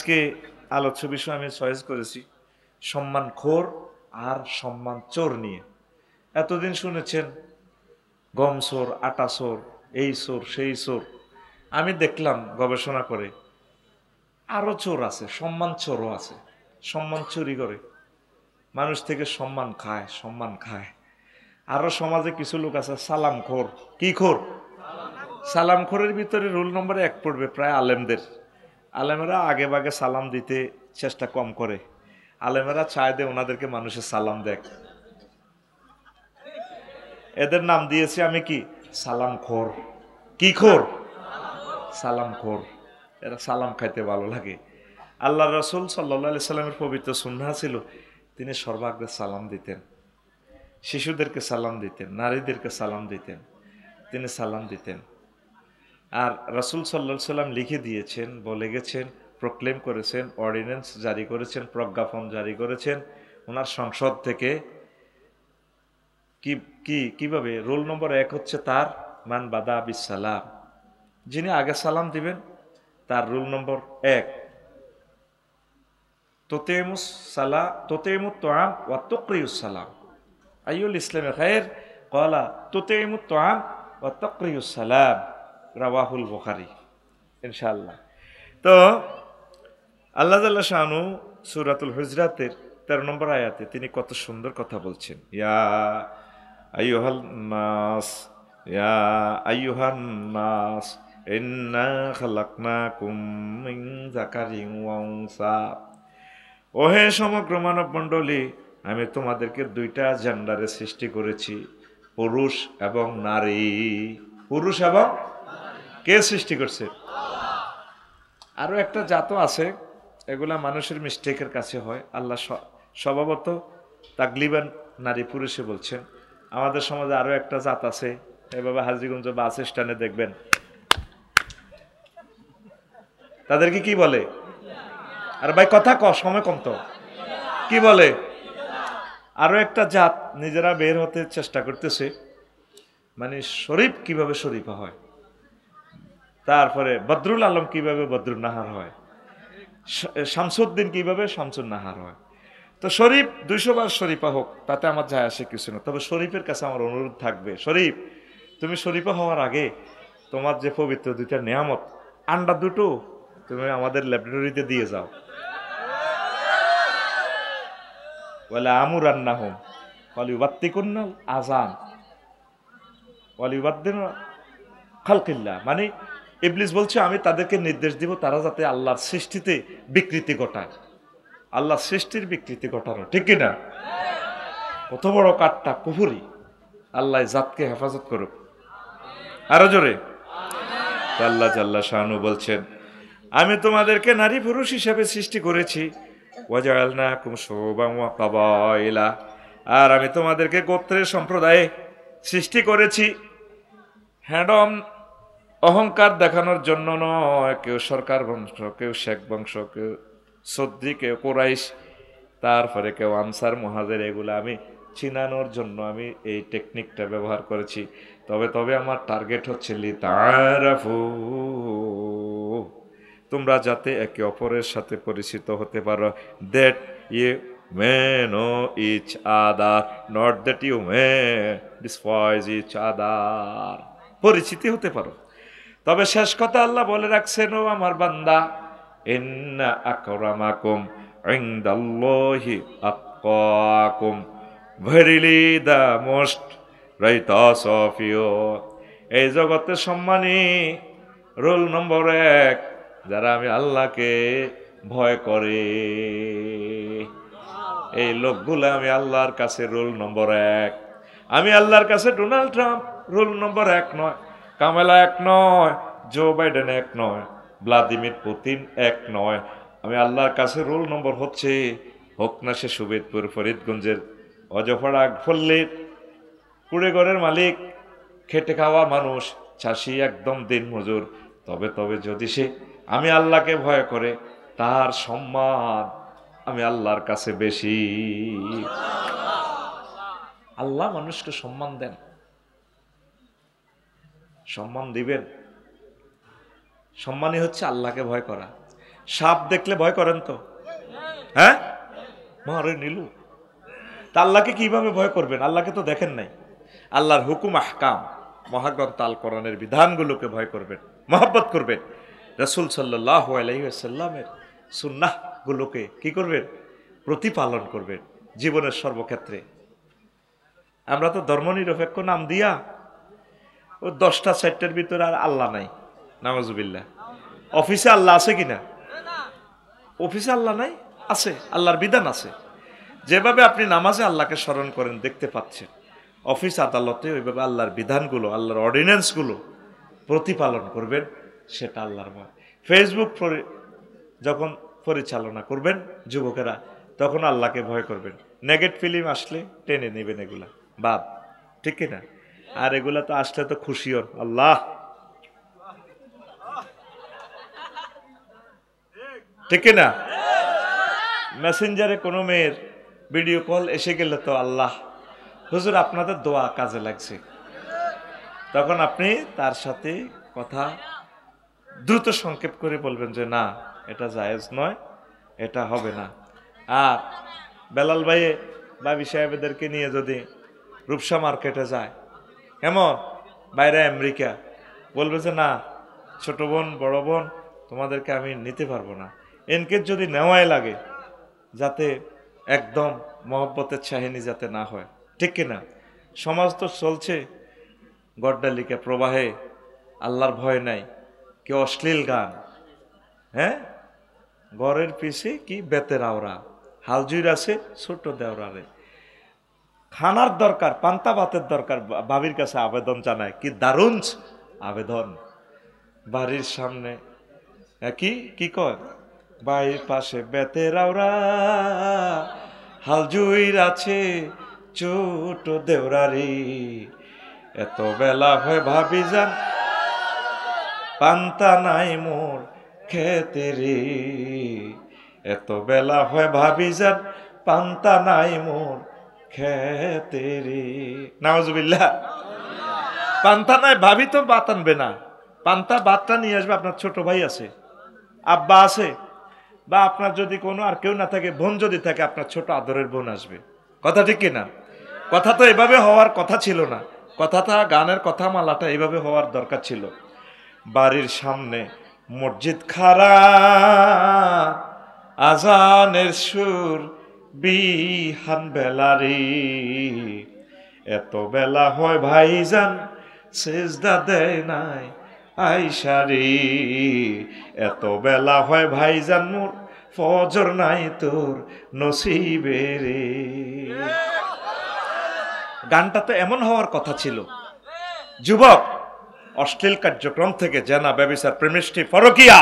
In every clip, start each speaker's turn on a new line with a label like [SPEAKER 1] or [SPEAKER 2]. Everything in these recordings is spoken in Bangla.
[SPEAKER 1] আজকে আলোচ্য বিষয় আমি চয়েস করেছি সম্মান খোর আর সম্মান চোর নিয়ে। এতদিন শুনেছেন গম চোর, আটা চোর, এই চোর সেই চোর। আমি দেখলাম গবেষণা করে আরো চোর আছে, সম্মান চোরও আছে। সম্মান চুরি করে, মানুষ থেকে সম্মান খায়, সম্মান খায়। আরো সমাজে কিছু লোক আছে সালাম খোর। কি খোর? সালাম খোরের ভিতরে রোল নম্বরে 1 পড়বে প্রায় আলেমদের। আলেমেরা আগে ভাগে সালাম দিতে চেষ্টা কম করে। আলেমেরা চায় দে ওনাদেরকে মানুষের সালাম দেখ। এদের নাম দিয়েছি আমি কি? সালাম খোর। কি খোর? সালাম খোর। এরা সালাম খাইতে ভালো লাগে। আল্লাহ রসুল সাল্লাল্লাহু আলাইহি সাল্লামের পবিত্র সুন্নাহ ছিল তিনি সর্বাগ্রে সালাম দিতেন, শিশুদেরকে সালাম দিতেন, নারীদেরকে সালাম দিতেন, তিনি সালাম দিতেন। আর রাসূল সাল্লাল্লাহু আলাইহি সাল্লাম লিখে দিয়েছেন, বলে গেছেন, প্রক্লেম করেছেন, অর্ডিন্যান্স জারি করেছেন, প্রজ্ঞাপন জারি করেছেন ওনার সংসদ থেকে। কিভাবে? রোল নম্বর 1 হচ্ছে তার মান বাদা বিস সালাম, যিনি আগে সালাম দিবেন তার রোল নম্বর 1 তোতেমুস তোআম ওয়া তুকরিউস সালাম। আইয়ুল ইসলামে খায়র ক্বালা তুতিমুত তুআম ওয়া তাকরিউস সালাম, রাওয়াহুল বুখারী। ইনশাআল্লাহ। তো আল্লাহ জাল্লা শানু সূরাতুল হুজরাতের 13 নম্বর আয়াতে তিনি কত সুন্দর কথা বলছেন। ইয়া আইয়ুহান নাস, ইয়া আইয়ুহান নাস ইন্না খালাকনাকুম মিন যাকারিন ওয়া উনসা। ওহে সমগ্র মানব মণ্ডলী, আমি তোমাদেরকে 2টা জেন্ডারে সৃষ্টি করেছি, পুরুষ এবং নারী। পুরুষ এবং কে সৃষ্টি করছে? আরো একটা জাতও আছে, এগুলা মানুষের মিস্টেকের কাছে হয়। আল্লাহ স্বভাবত তাকলিবান নারী পুরুষে বলছেন। আমাদের সমাজে আরো একটা জাত আছে, এভাবে হাজীগঞ্জ বাস স্ট্যান্ডে দেখবেন, তাদেরকে কি বলে? আর ভাই কথা সময় কম তো, কি বলে? আরো একটা জাত নিজেরা বের হতে চেষ্টা করতেছে, মানে শরীফ কিভাবে শরীফা হয়, তারপরে বদরুল আলম কিভাবে বদরুল নাহার হয়, শামসুদ্দিন কিভাবে শামসুন নাহার হয়। তো শরীফ 200 বার শরীফা হোক, তাতে আমার যায় আসে কিছু না। তবে শরীফের কাছে আমার অনুরোধ থাকবে, শরীফ তুমি শরীফা হওয়ার আগে তোমার যে পবিত্র 2টা নিয়ামত, আন্ডা 2টো তুমি আমাদের ল্যাবরেটরিতে দিয়ে যাও। বলে আমুরান্নাহুম ওয়ালিউবাত্তিকুন্নাল আযান ওয়ালিউবাদ্দিন খালকিল্লাহ, মানে ইবলিস বলছে আমি তাদেরকে নির্দেশ দিব তারা যাতে আল্লাহর সৃষ্টিতে বিকৃতি ঘটায়। আল্লাহর সৃষ্টির বিকৃতি ঘটানো ঠিক কিনা? কত বড় কাটটা কুফরি। আল্লাহ জাতকে হেফাজত করুক। আরো জোরে আল্লাহ জাল্লা শানু বলছেন আমি তোমাদেরকে নারী পুরুষ হিসেবে সৃষ্টি করেছি, ওয়াজআলনাকুম শুউবান ওয়া কাবাইলা, আর আমি তোমাদেরকে গোত্রের সম্প্রদায়ে সৃষ্টি করেছি। হ্যাডম অহংকার দেখানোর জন্য নয়, কেউ সরকার বংশ, কেউ শেখ বংশ, কেউ সদ্দি, কেউ কুরাইশ, তারপরে কেউ আনসার মুহাজির, এগুলো আমি চিনানোর জন্য আমি এই টেকনিকটা ব্যবহার করেছি। তবে আমার টার্গেট হচ্ছে লিতারাফু, তোমরা যাতে একে অপরের সাথে পরিচিত হতে পারো। That you may know each other, not that you may despise each other, পরিচিতি হতে পারো। তবে শেষ কথা আল্লাহ বলে রাখছেন, ও আমার বান্দা, ইন্না আকরামাকুম ইনদাল্লাহি আতকাকুম, verily the most righteous of you. এই জগতে সম্মানী রোল নম্বর 1 যারা আমি আল্লাহকে ভয় করে, এই লোকগুলো আমি আল্লাহর কাছে রোল নম্বর 1। আমি আল্লাহর কাছে ডোনাল্ড ট্রাম্প রোল নম্বর 1 নয়, কামেলা 1 নয়, জো বাইডেন 1 নয়, ভ্লাদিমির পুতিন 1 নয়। আমি আল্লাহর কাছে রোল নম্বর হচ্ছে, হোক না সে সুবেদপুর ফরিদগঞ্জের অজফাড়া ফল্লির কুড়েঘরের মালিক, খেটে খাওয়া মানুষ, চাষি, একদম দিন মজুর, তবে যদি সে আমি আল্লাহকে ভয় করে, তার সম্মান আমি আল্লাহর কাছে বেশি। আল্লাহ মানুষকে সম্মান দেন, সম্মান দিবেন। সম্মানই হচ্ছে আল্লাহকে ভয় করা। সাপ দেখলে ভয় করেন তো? হ্যাঁ, মারে নীলু। তা আল্লাহকে কিভাবে ভয় করবেন? আল্লাহকে তো দেখেন নাই। আল্লাহর হুকুম আহকাম, মহাগ্রন্থ আল কোরআনের বিধানগুলোকে ভয় করবেন, মহব্বত করবেন। রাসূল সাল্লাল্লাহু আলাইহি ওয়াসাল্লামের সুন্নাহগুলোকে কি করবেন? প্রতিপালন করবেন জীবনের সর্বক্ষেত্রে। আমরা তো ধর্মনিরপেক্ষ নাম দিয়া ও 10টা 4টার ভিতরে আর আল্লাহ নাই, নাউজুবিল্লাহ। অফিসে আল্লাহ আছে কিনা? অফিসে আল্লাহ নাই, আছে, আল্লাহর বিধান আছে। যেভাবে আপনি নামাজে আল্লাহকে স্মরণ করেন দেখতে পাচ্ছেন, অফিস আদালতে ওইভাবে আল্লাহর বিধানগুলো, আল্লাহর অর্ডিন্যান্সগুলো প্রতিপালন করবেন, সেটা আল্লাহর ভয়। ফেসবুক যখন পরিচালনা করবেন যুবকেরা, তখন আল্লাহকে ভয় করবেন। নেগেটিভ ফিল্ম আসলে টেনে নেবেন এগুলা, বাদ, ঠিক কিনা? আর এগুলা তো আসলে তো খুশি হন, আল্লাহ, ঠিক কিনা? মেসেঞ্জারে কোনো মেয়ের ভিডিও কল এসে গেলে তো আল্লাহ, হুজুর আপনাদের দোয়া কাজে লাগছে, তখন আপনি তার সাথে কথা দ্রুত সংক্ষেপ করে বলবেন যে না, এটা জায়েজ নয়, এটা হবে না। আর বেলাল ভাই বাবি সাহেবদেরকে নিয়ে যদি রূপসা মার্কেটে যায়, কেমন বাইরে আমেরিকা, বলবে যে না ছোট বোন বড় বোন তোমাদেরকে আমি নিতে পারবো না, এনকে যদি নেওয়াই লাগে যাতে একদম মহব্বতের চাহিনি যাতে না হয়, ঠিক কিনা? সমাজ তো চলছে গড্ডালিকা প্রবাহে, আল্লাহর ভয় নাই, কেউ অশ্লীল গান, হ্যাঁ, ঘরের পিছে কি বেতের আওরা, হালজুইর আছে ছোট দেওরারে, খানার দরকার, পান্তা ভাতের দরকার, ভাবির কাছে আবেদন জানায়, কি দারুণ আবেদন। বাড়ির সামনে কি কি কয়, বাড়ির পাশে বেতের আওরা, হালজুইর আছে ছোট দেওরারি, এত বেলা হয় ভাবি যান পান্তা নাই মোর খেতে রে, এত বেলা হয় ভাবি যান পান্তা নাই মোর খেতে রে, নাউজুবিল্লাহ। পান্তা নাই ভাবি তো ভাত আনবে না, পান্তা ভাতটা নিয়ে আসবে আপনার ছোট ভাই আছে, আব্বা আছে, বা আপনার যদি কোনো আর কেউ না থাকে, বোন যদি থাকে আপনার ছোট আদরের বোন আসবে, কথা ঠিক কিনা? কথা তো এভাবে হওয়ার কথা ছিল না, কথাটা গানের কথা মালাটা এইভাবে হওয়ার দরকার ছিল। বাড়ির সামনে মসজিদ খাড়া, আজানের সুর বিহান বেলারি, এত বেলা হয় ভাইজান সেজদা দেয় নাই আইসারি, এত বেলা হয় ভাইজান মোর ফজর নাই তোর নসিবে রে। গানটা তো এমন হওয়ার কথা ছিল। যুবক, অশ্লীল কার্যক্রম থেকে, জেনা ব্যভিচার প্রেমিষ্টি পরকিয়া,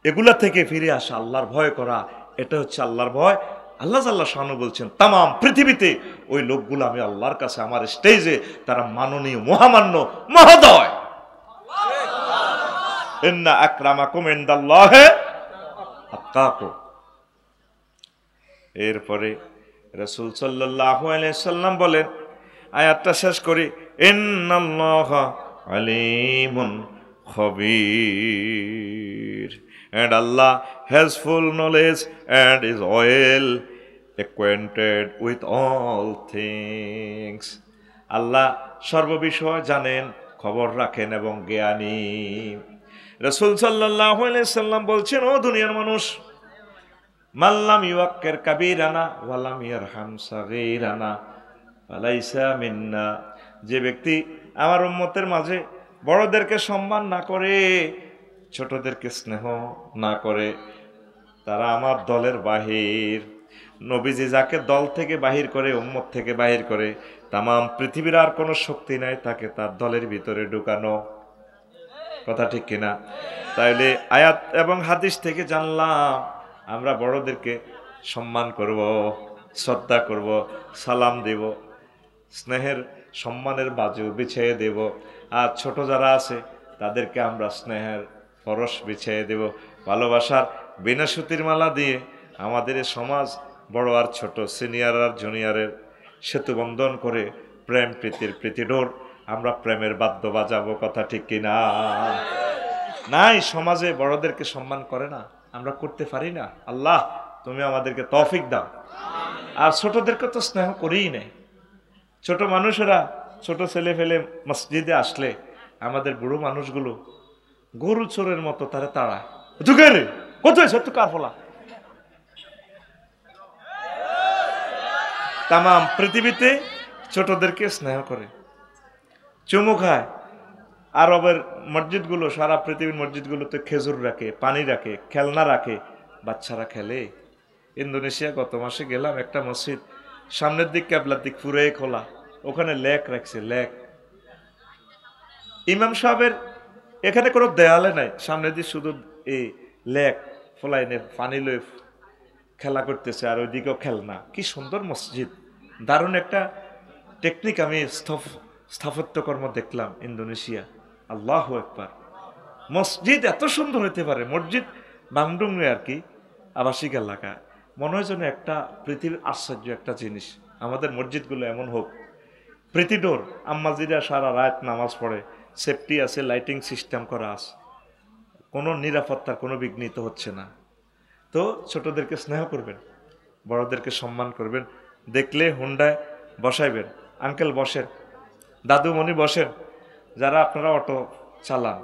[SPEAKER 1] এগুলা থেকে ফিরে আসা, আল্লাহর ভয় করা, এটা হচ্ছে আল্লাহর ভয়। আল্লাহ জাল্লা শানু বলছেন তাম পৃথিবীতে ওই লোকগুলো আমি আল্লাহর কাছে আমার স্টেজে তারা মাননীয়, মহামান্য, মহোদয়। ইন্না আকরামাকুম ইনদাল্লাহি আতকাকুম। এরপরে রাসূল সাল্লাল্লাহু আলাইহি সাল্লাম বলেন, আয়াতটা শেষ করি, ইন্নাল্লাহা আলিমুন Khabir, and Allah has full knowledge and is well acquainted with all things. আল্লাহ সর্ববিষয় জানেন, খবর রাখেন এবং জ্ঞানী। রাসূল সাল্লাল্লাহু আলাইহি সাল্লাম বলছেন, ও দুনিয়ার মানুষ, মাল্লাম ইউয়াক্কির কাবীরানা ওয়ালাম ইয়ারহাম সাগীরানা ফালাইসা মিন্না। যে ব্যক্তি আমার উম্মতের মাঝে বড়দেরকে সম্মান না করে, ছোটদেরকে স্নেহ না করে, তারা আমার দলের বাহির। নবীজি যাকে দল থেকে বাহির করে, উম্মত থেকে বাহির করে, তামাম পৃথিবীর আর কোনো শক্তি নাই তাকে তার দলের ভিতরে ঢুকানো, কথা ঠিক কিনা? তাইলে আয়াত এবং হাদিস থেকে জানলাম আমরা বড়দেরকে সম্মান করব, শ্রদ্ধা করব, সালাম দেব, স্নেহের সম্মানের বাজু বিছিয়ে দেব। আর ছোট যারা আছে তাদেরকে আমরা স্নেহের পরশ বিছিয়ে দেব, ভালোবাসার বিনা সুতির মালা দিয়ে আমাদের এই সমাজ বড় আর ছোট, সিনিয়র আর জুনিয়রের সেতু বন্ধন করে প্রেম প্রীতির প্রীতিডোর আমরা প্রেমের বাদ্য বাজাবো, কথা ঠিক কিনা? নাই, সমাজে বড়দেরকে সম্মান করে না, আমরা করতে পারি না। আল্লাহ তুমি আমাদেরকে তৌফিক দাও। আর ছোটদেরকে তো স্নেহ করেই নেই। ছোট মানুষেরা, ছোট ছেলে ফেলে মসজিদে আসলে আমাদের বুড়ো মানুষগুলো গরু চোরের মতো তারা তাড়ায়, ঢুকে রে কোথায় সত্য কার ফলা। তাম পৃথিবীতে ছোটদেরকে স্নেহ করে, চুমু খায়। আরবের মসজিদগুলো, সারা পৃথিবীর মসজিদগুলোতে খেজুর রাখে, পানি রাখে, খেলনা রাখে, বাচ্চারা খেলে। ইন্দোনেশিয়া গত মাসে গেলাম, একটা মসজিদ সামনের দিক ক্যাবলার দিক পুরে খোলা, ওখানে লেক রাখছে, লেক। ইমাম সাহেবের এখানে কোনো দেয়ালে নাই, সামনের দিক শুধু এই লেক, ফলাইনে পানি লয়ে খেলা করতেছে, আর ওইদিকেও খেলনা। কি সুন্দর মসজিদ, দারুণ একটা টেকনিক। আমি স্থাপত্যকর্ম দেখলাম ইন্দোনেশিয়া। আল্লাহু আকবার, মসজিদ এত সুন্দর হইতে পারে। মসজিদ বাংডুংয়ে আর কি, আবাসিক এলাকা, মনে হয় যেন একটা পৃথিবীর আশ্চর্য একটা জিনিস। আমাদের মসজিদগুলো এমন হোক। প্রীতিডোর আম্মাজিরা সারা রাত নামাজ পড়ে, সেফটি আছে, লাইটিং সিস্টেম করা আছে, কোনো নিরাপত্তার কোনো বিঘ্নিত হচ্ছে না। তো ছোটদেরকে স্নেহ করবেন, বড়দেরকে সম্মান করবেন। দেখলে হুন্ডায় বসাইবেন, আঙ্কেল বসেন, দাদুমণি বসেন। যারা আপনারা অটো চালান,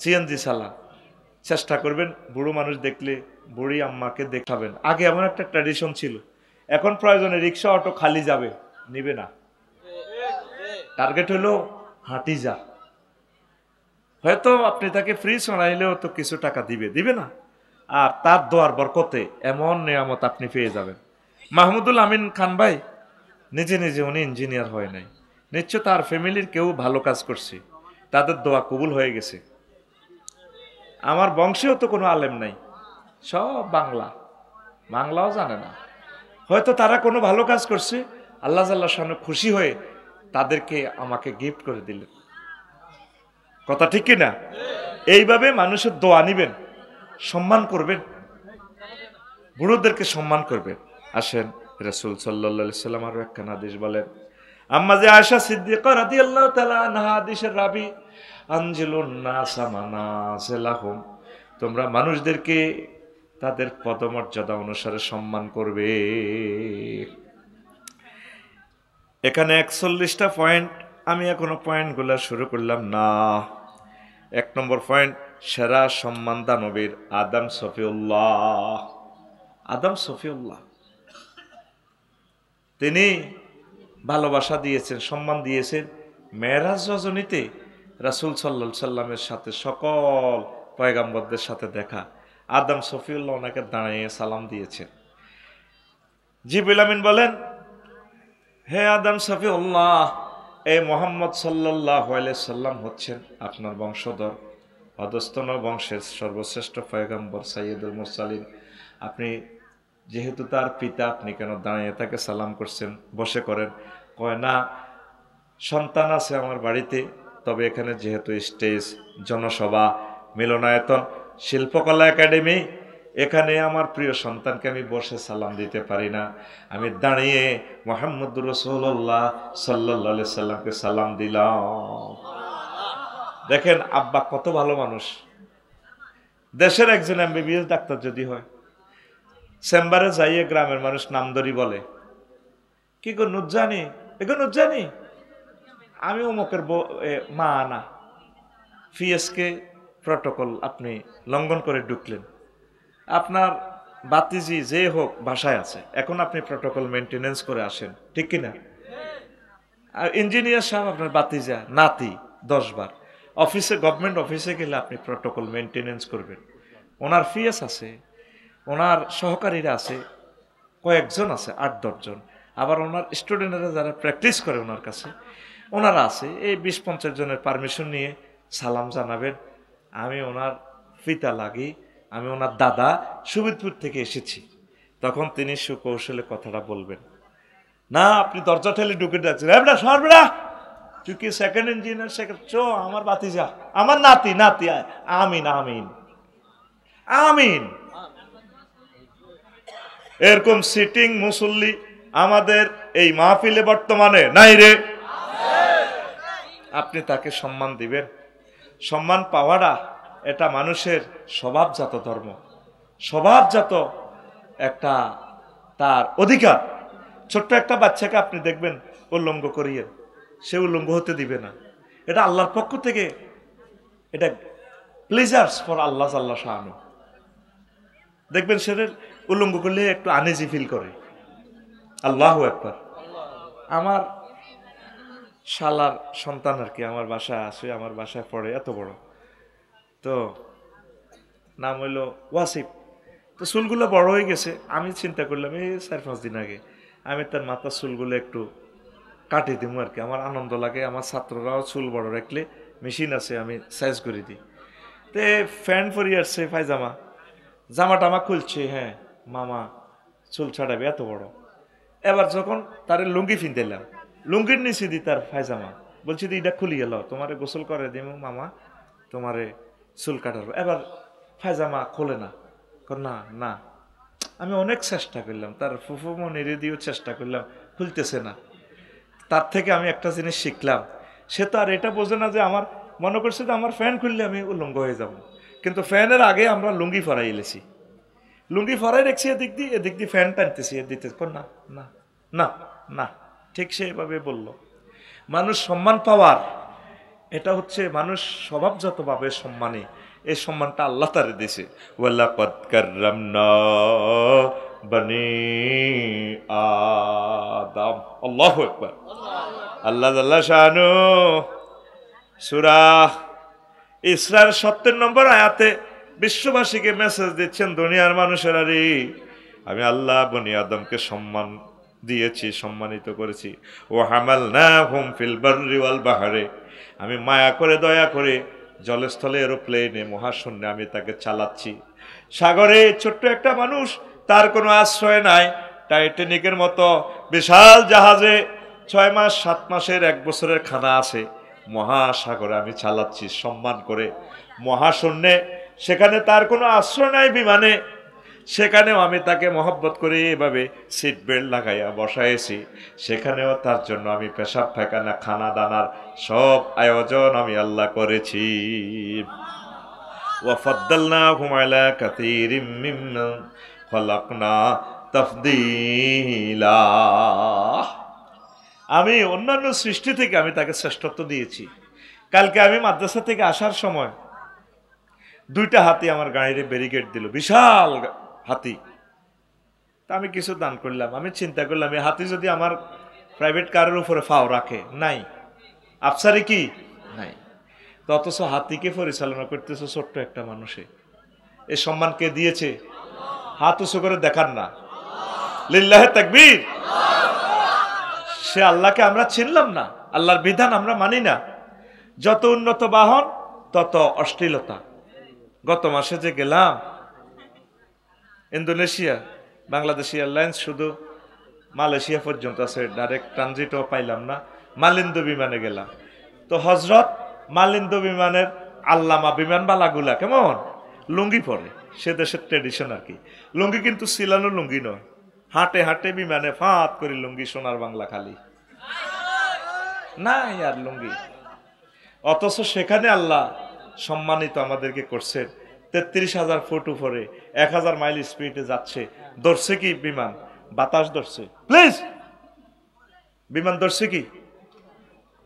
[SPEAKER 1] সিএনজি চালান, চেষ্টা করবেন বুড়ো মানুষ দেখলে বুড়ি আম্মাকে দেখাবেন। আগে এমন একটা ট্র্যাডিশন ছিল, এখন প্রয়োজনে রিক্সা অটো খালি যাবে, নিবে না। টার্গেট হলো হাঁটি যা। হয়তো আপনি তাকে ফ্রি শোনাইলেও তো কিছু টাকা দিবে না, আর তার দোয়ার বরকতে এমন নিয়ামত আপনি পেয়ে যাবেন। মাহমুদুল আমিন খান ভাই নিজে নিজে উনি ইঞ্জিনিয়ার হয় নাই, নিশ্চয় তার ফ্যামিলির কেউ ভালো কাজ করছে, তাদের দোয়া কবুল হয়ে গেছে। আমার বংশেও তো কোনো আলেম নাই, সব বাংলাও জানে না। হয়তো তারা কোনো ভালো কাজ করছে, আল্লাহ জাল্লাহর সামনে খুশি হয়ে তাদেরকে আমাকে গিফট করে দিলেন। কথা ঠিক কিনা? এইভাবে মানুষের দোয়া নিবেন, সম্মান করবেন, বুড়োদেরকে সম্মান করবেন। আসেন, রাসূল সাল্লাল্লাহু আলাইহি সাল্লাম আরো একটা হাদিস বলেন, আম্মা যে আয়েশা সিদ্দিকা রাদিয়াল্লাহু তাআলা আনহা হাদিসের রাবী, আনজিলুন নাসা মানাজিলাহুম, তোমরা মানুষদেরকে তাদের পদমর্যাদা অনুসারে সম্মান করবে। এখানে 41টা পয়েন্ট, আমি এখনো পয়েন্টগুলো শুরু করলাম না। 1 নম্বর পয়েন্ট, সেরা সম্মান দানবীর আদম সফিউল্লাহ। আদম সফিউল্লাহ তিনি ভালোবাসা দিয়েছেন, সম্মান দিয়েছেন। মেরাজ রজনীতে রাসূল সাল্লাল্লাহু আলাইহি সাল্লামের সাথে সকল পয়গাম্বরদের সাথে দেখা, আদম সফিউল্লাহ ওনাকে দাঁড়িয়ে সালাম দিয়েছেন। জিবরিল আমিন বলেন, হে আদম সফিউল্লাহ, এই মুহাম্মদ সাল্লাল্লাহু আলাইহি সাল্লাম হচ্ছেন আপনার বংশধর, অধস্তন বংশের সর্বশ্রেষ্ঠ পয়গম্বর সাইয়্যিদুল মুরসালিন। আপনি যেহেতু তার পিতা, আপনি কেন দাঁড়িয়ে তাকে সালাম করছেন? বসে করেন। কয় না, সন্তান আছে আমার বাড়িতে, তবে এখানে যেহেতু স্টেজ, জনসভা, মিলনায়তন, শিল্পকলা একাডেমি, এখানে আমার প্রিয় সন্তানকে আমি বসে সালাম দিতে পারি না, আমি দাঁড়িয়ে মুহাম্মদুর রাসূলুল্লাহ সাল্লাল্লাহু আলাইহি সাল্লামকে সালাম দিলাম। দেখেন আব্বা কত ভালো মানুষ। দেশের একজন এমবিবিএস ডাক্তার যদি হয়, চেম্বারে যাইয়ে গ্রামের মানুষ নামধরি বলে, কি গো নুজ্জানি, এগো নুজ্জানি, আমি অমুকের মা না। ফিএসকে প্রটোকল আপনি লঙ্ঘন করে ঢুকলেন, আপনার বাতিজি যে হোক বাসায় আছে, এখন আপনি প্রটোকল মেনটেনেন্স করে আসেন, ঠিক কিনা? আর ইঞ্জিনিয়ার সাহেব আপনার বাতিজা, নাতি 10 বার। অফিসে, গভর্নমেন্ট অফিসে গেলে আপনি প্রটোকল মেনটেনেন্স করবেন। ওনার ফিএস আছে, ওনার সহকারীরা আছে, কয়েকজন আছে, 8-10 জন। আবার ওনার স্টুডেন্টরা যারা প্র্যাকটিস করে ওনার কাছে, ওনারা আছে। এই 20-50 জনের পারমিশন নিয়ে সালাম জানাবেন, আমি ওনার পিতা লাগি, আমি ওনার দাদা সুবিদপুর থেকে এসেছি। তখন তিনি সুকৌশলে কথাটা বলবেন না, আপনি দরজা ঠেলে ঢুকে যাচ্ছেন, সরবেড়া তুই কি সেকেন্ড ইঞ্জিনিয়ার? সেকেন্ড চো, আমার বাতিজা, আমার নাতি, নাতি, আমিন আমিন আমিন। এরকম সিটিং মুসল্লি আমাদের এই মাহফিলে বর্তমানে নাই রে। আপনি তাকে সম্মান দিবেন। সম্মান পাওয়াটা এটা মানুষের স্বভাবজাত ধর্ম, স্বভাবজাত একটা তার অধিকার। ছোট্ট একটা বাচ্চাকে আপনি দেখবেন উলঙ্গ করিয়ে, সে উলঙ্গ হতে দিবে না। এটা আল্লাহর পক্ষ থেকে, এটা প্লেজার্স ফর আল্লাহ আল্লাহ শাহানু। দেখবেন সে উলঙ্গ করলে একটু আনইজি ফিল করে। আল্লাহু আকবার। আমার শালার সন্তান আর কি আমার বাসায় আসে, আমার বাসায় পড়ে, এত বড়, তো নাম হইলো ওয়াসিফ। তো চুলগুলো বড় হয়ে গেছে, আমি চিন্তা করলাম এই 4-5 দিন আগে আমি তার মাথার চুলগুলো একটু কাটিয়ে দিব আর কি। আমার আনন্দ লাগে, আমার ছাত্ররাও চুল বড় রাখলে মেশিন আছে, আমি সাইজ করে দিই। তে ফ্যান পরিয়ে আসছে, পায়জামা, জামা টামা খুলছে, হ্যাঁ মামা চুল ছাড়াবে এত বড়। এবার যখন তার লুঙ্গি ফিনতেলাম, লুঙ্গির নিচে দি তার পায়জামা, বলছি দি এটা খুলি গেল, তোমারে গোসল করে দিব মামা, তোমারে চুল কাটাবো। এবার পায়জামা খোলে না, না না। আমি অনেক চেষ্টা করলাম, তার ফুফু মনিরে দিয়েও চেষ্টা করলাম, খুলতেছে না। তার থেকে আমি একটা জিনিস শিখলাম, সে তো আর এটা বোঝে না যে আমার মনে করছে যে আমার ফ্যান খুললে আমি উলঙ্গ হয়ে যাব। কিন্তু ফ্যানের আগে আমরা লুঙ্গি ফরাই এলেছি, লুঙ্গি ফরাই রেখেছি এদিক দিয়ে ফ্যান টানতেছি, এদিকে না না না না। ঠিক সেভাবে বলল। মানুষ সম্মান পাওয়ার, এটা হচ্ছে মানুষ স্বভাবজাতভাবে সম্মানী। এই সম্মানটা আল্লাহ তারে দিয়েছে। ওয়ালাকাদ কাররামনা বনি আদম। আল্লাহু আকবার। আল্লাহ জাল্লা শানু সূরা ইসরার 70 নম্বর আয়াতে বিশ্ববাসীকে মেসেজ দিচ্ছেন, দুনিয়ার মানুষেরা রে, আমি আল্লাহ বনি আদমকে সম্মান দিয়েছি, সম্মানিত করেছি। ও হামালনাহুম ফিল বাররি ওয়াল বাহরে, আমি মায়া করে দয়া করে জলস্থলে এরোপ্লেনে মহাশূন্যে আমি তাকে চালাচ্ছি। সাগরে ছোট্ট একটা মানুষ, তার কোনো আশ্রয় নাই। টাইটানিকের মতো বিশাল জাহাজে 6 মাস 7 মাসের 1 বছরের খানা আছে। মহাসাগরে আমি চালাচ্ছি সম্মান করে, মহাশূন্যে, সেখানে তার কোনো আশ্রয় নাই বিমানে, সেখানেও আমি তাকে মহব্বত করে এভাবে সিট বেল্ট লাগাইয়া বসাইছি। সেখানেও তার জন্য আমি পেশাব পায়খানা খানা দানার সব আয়োজন আমি আল্লাহ করেছি। ওয়াফাদ্দালনাহুম আলা কাসীরিম মিম্মান খালাকনা তাফদীলা, আমি অন্যান্য সৃষ্টি থেকে আমি তাকে শ্রেষ্ঠত্ব দিয়েছি। কালকে আমি মাদ্রাসা থেকে আসার সময় 2টা হাতি আমার গাড়িতে ব্যারিকেড দিল, বিশাল হাতি। তা আমি কিছু দান করলাম, আমি চিন্তা করলাম এই হাতি যদি আমার প্রাইভেট কারের উপরে ফাও রাখে, নাই আফসারি কি নাই, তো অথচ হাতিকে পরিচালনা করতেছে ছোট্ট একটা মানুষে। এই সম্মান কে দিয়েছে? হাত উঁচু করে দেখান না, লিল্লাহে তাকবীর। সে আল্লাহকে আমরা চিনলাম না, আল্লাহর বিধান আমরা মানি না। যত উন্নত বাহন তত অশ্লীলতা। গত মাসে যে গেলাম ইন্দোনেশিয়া, বাংলাদেশ এয়ারলাইন্স শুধু মালয়েশিয়া পর্যন্ত আছে, ডাইরেক্ট ট্রানজিটও পাইলাম না। মালিন্দু বিমানে গেলাম, তো হজরত মালিন্দু বিমানের আল্লামা বিমানবালাগুলা কেমন লুঙ্গি পরে, সে দেশের ট্রেডিশন আর কি। লুঙ্গি কিন্তু সিলানো লুঙ্গি নয়, হাঁটে হাঁটে বিমানে ফাঁত করে লুঙ্গি, সোনার বাংলা খালি নাই আর লুঙ্গি। অথচ সেখানে আল্লাহ সম্মানিত আমাদেরকে করছে। 33,000 ফুট উপরে 1000 মাইল স্পিডে যাচ্ছে। ধরছে কি বিমান? বাতাস ধরছে। প্লিজ, বিমান ধরছে কি?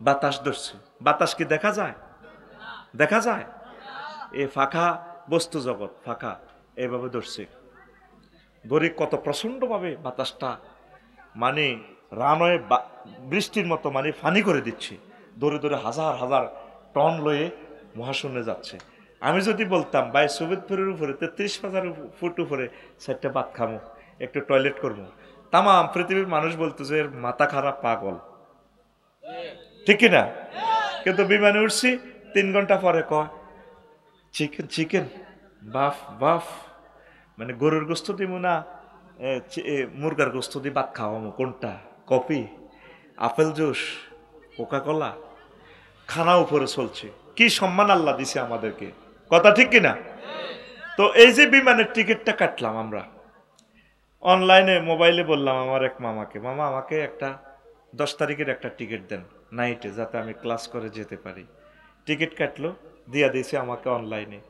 [SPEAKER 1] বাতাস ধরছে। বাতাস কি দেখা যায়? দেখা যায়? এই ফাঁকা বস্তু জগৎ ফাঁকা, এইভাবে ধরছে। ধরে কত প্রচন্ড ভাবে বাতাসটা মানে রানওয়ে বৃষ্টির মতো মানে ফানি করে দিচ্ছে। ধরে ধরে হাজার হাজার টন লয়ে মহাশূন্যে যাচ্ছে। আমি যদি বলতাম ভাই সুবেদপুরের উপরে 33,000 ফুট উপরে 4টা ভাত খামো, একটু টয়লেট করবো, তাম পৃথিবীর মানুষ বলতো যে মাথা খারাপ, পাগল, ঠিক কিনা? কিন্তু বিমানে উঠছি 3 ঘন্টা পরে কয় চিকেন চিকেন বাফ বাফ, মানে গরুর গোস্ত দিব না মুরগার গোস্ত দিয়ে ভাত খাওয়ামো, কোনটা? Coffee, apple juice, Coca Cola, খানা উপরে চলছে। কি সম্মান আল্লাহ দিছে আমাদেরকে, কথা ঠিক কিনা? তো এই যে বিমানের টিকিটটা কাটলাম আমরা অনলাইনে, মোবাইলে বললাম আমার এক মামাকে, মামা আমাকে একটা 10 তারিখের একটা টিকিট দেন নাইটে, যাতে আমি ক্লাস করে যেতে পারি। টিকিট কাটলো, দিয়া দিয়েছে আমাকে অনলাইনে।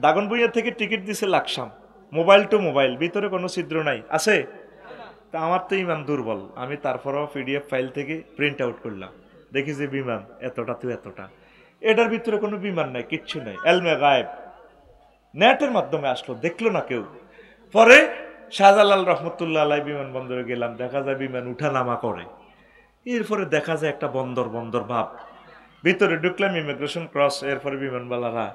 [SPEAKER 1] দাগন ভূঁইয়া থেকে টিকিট দিছে লাকসাম, মোবাইল টু মোবাইল, ভিতরে কোনো ছিদ্র নাই, আছে? তা আমার তো ইমান দুর্বল, আমি তারপরও পিডিএফ ফাইল থেকে প্রিন্ট আউট করলাম, দেখি যে বিমান এতটা তো এতটা, এটার ভিতরে কোনো বিমান নাই, কিচ্ছু নাই, এলমে গায়েব, নেটের মাধ্যমে আসলো, দেখলো না কেউ। পরে শাহজালাল রহমতুল্লাহ আলাই বিমানবন্দরে গেলাম, দেখা যায় বিমান উঠানামা করে, এরপরে দেখা যায় একটা বন্দর বন্দর ভাব, ভিতরে ঢুকলাম, ইমিগ্রেশন ক্রস, এরপরে বিমানবালারা,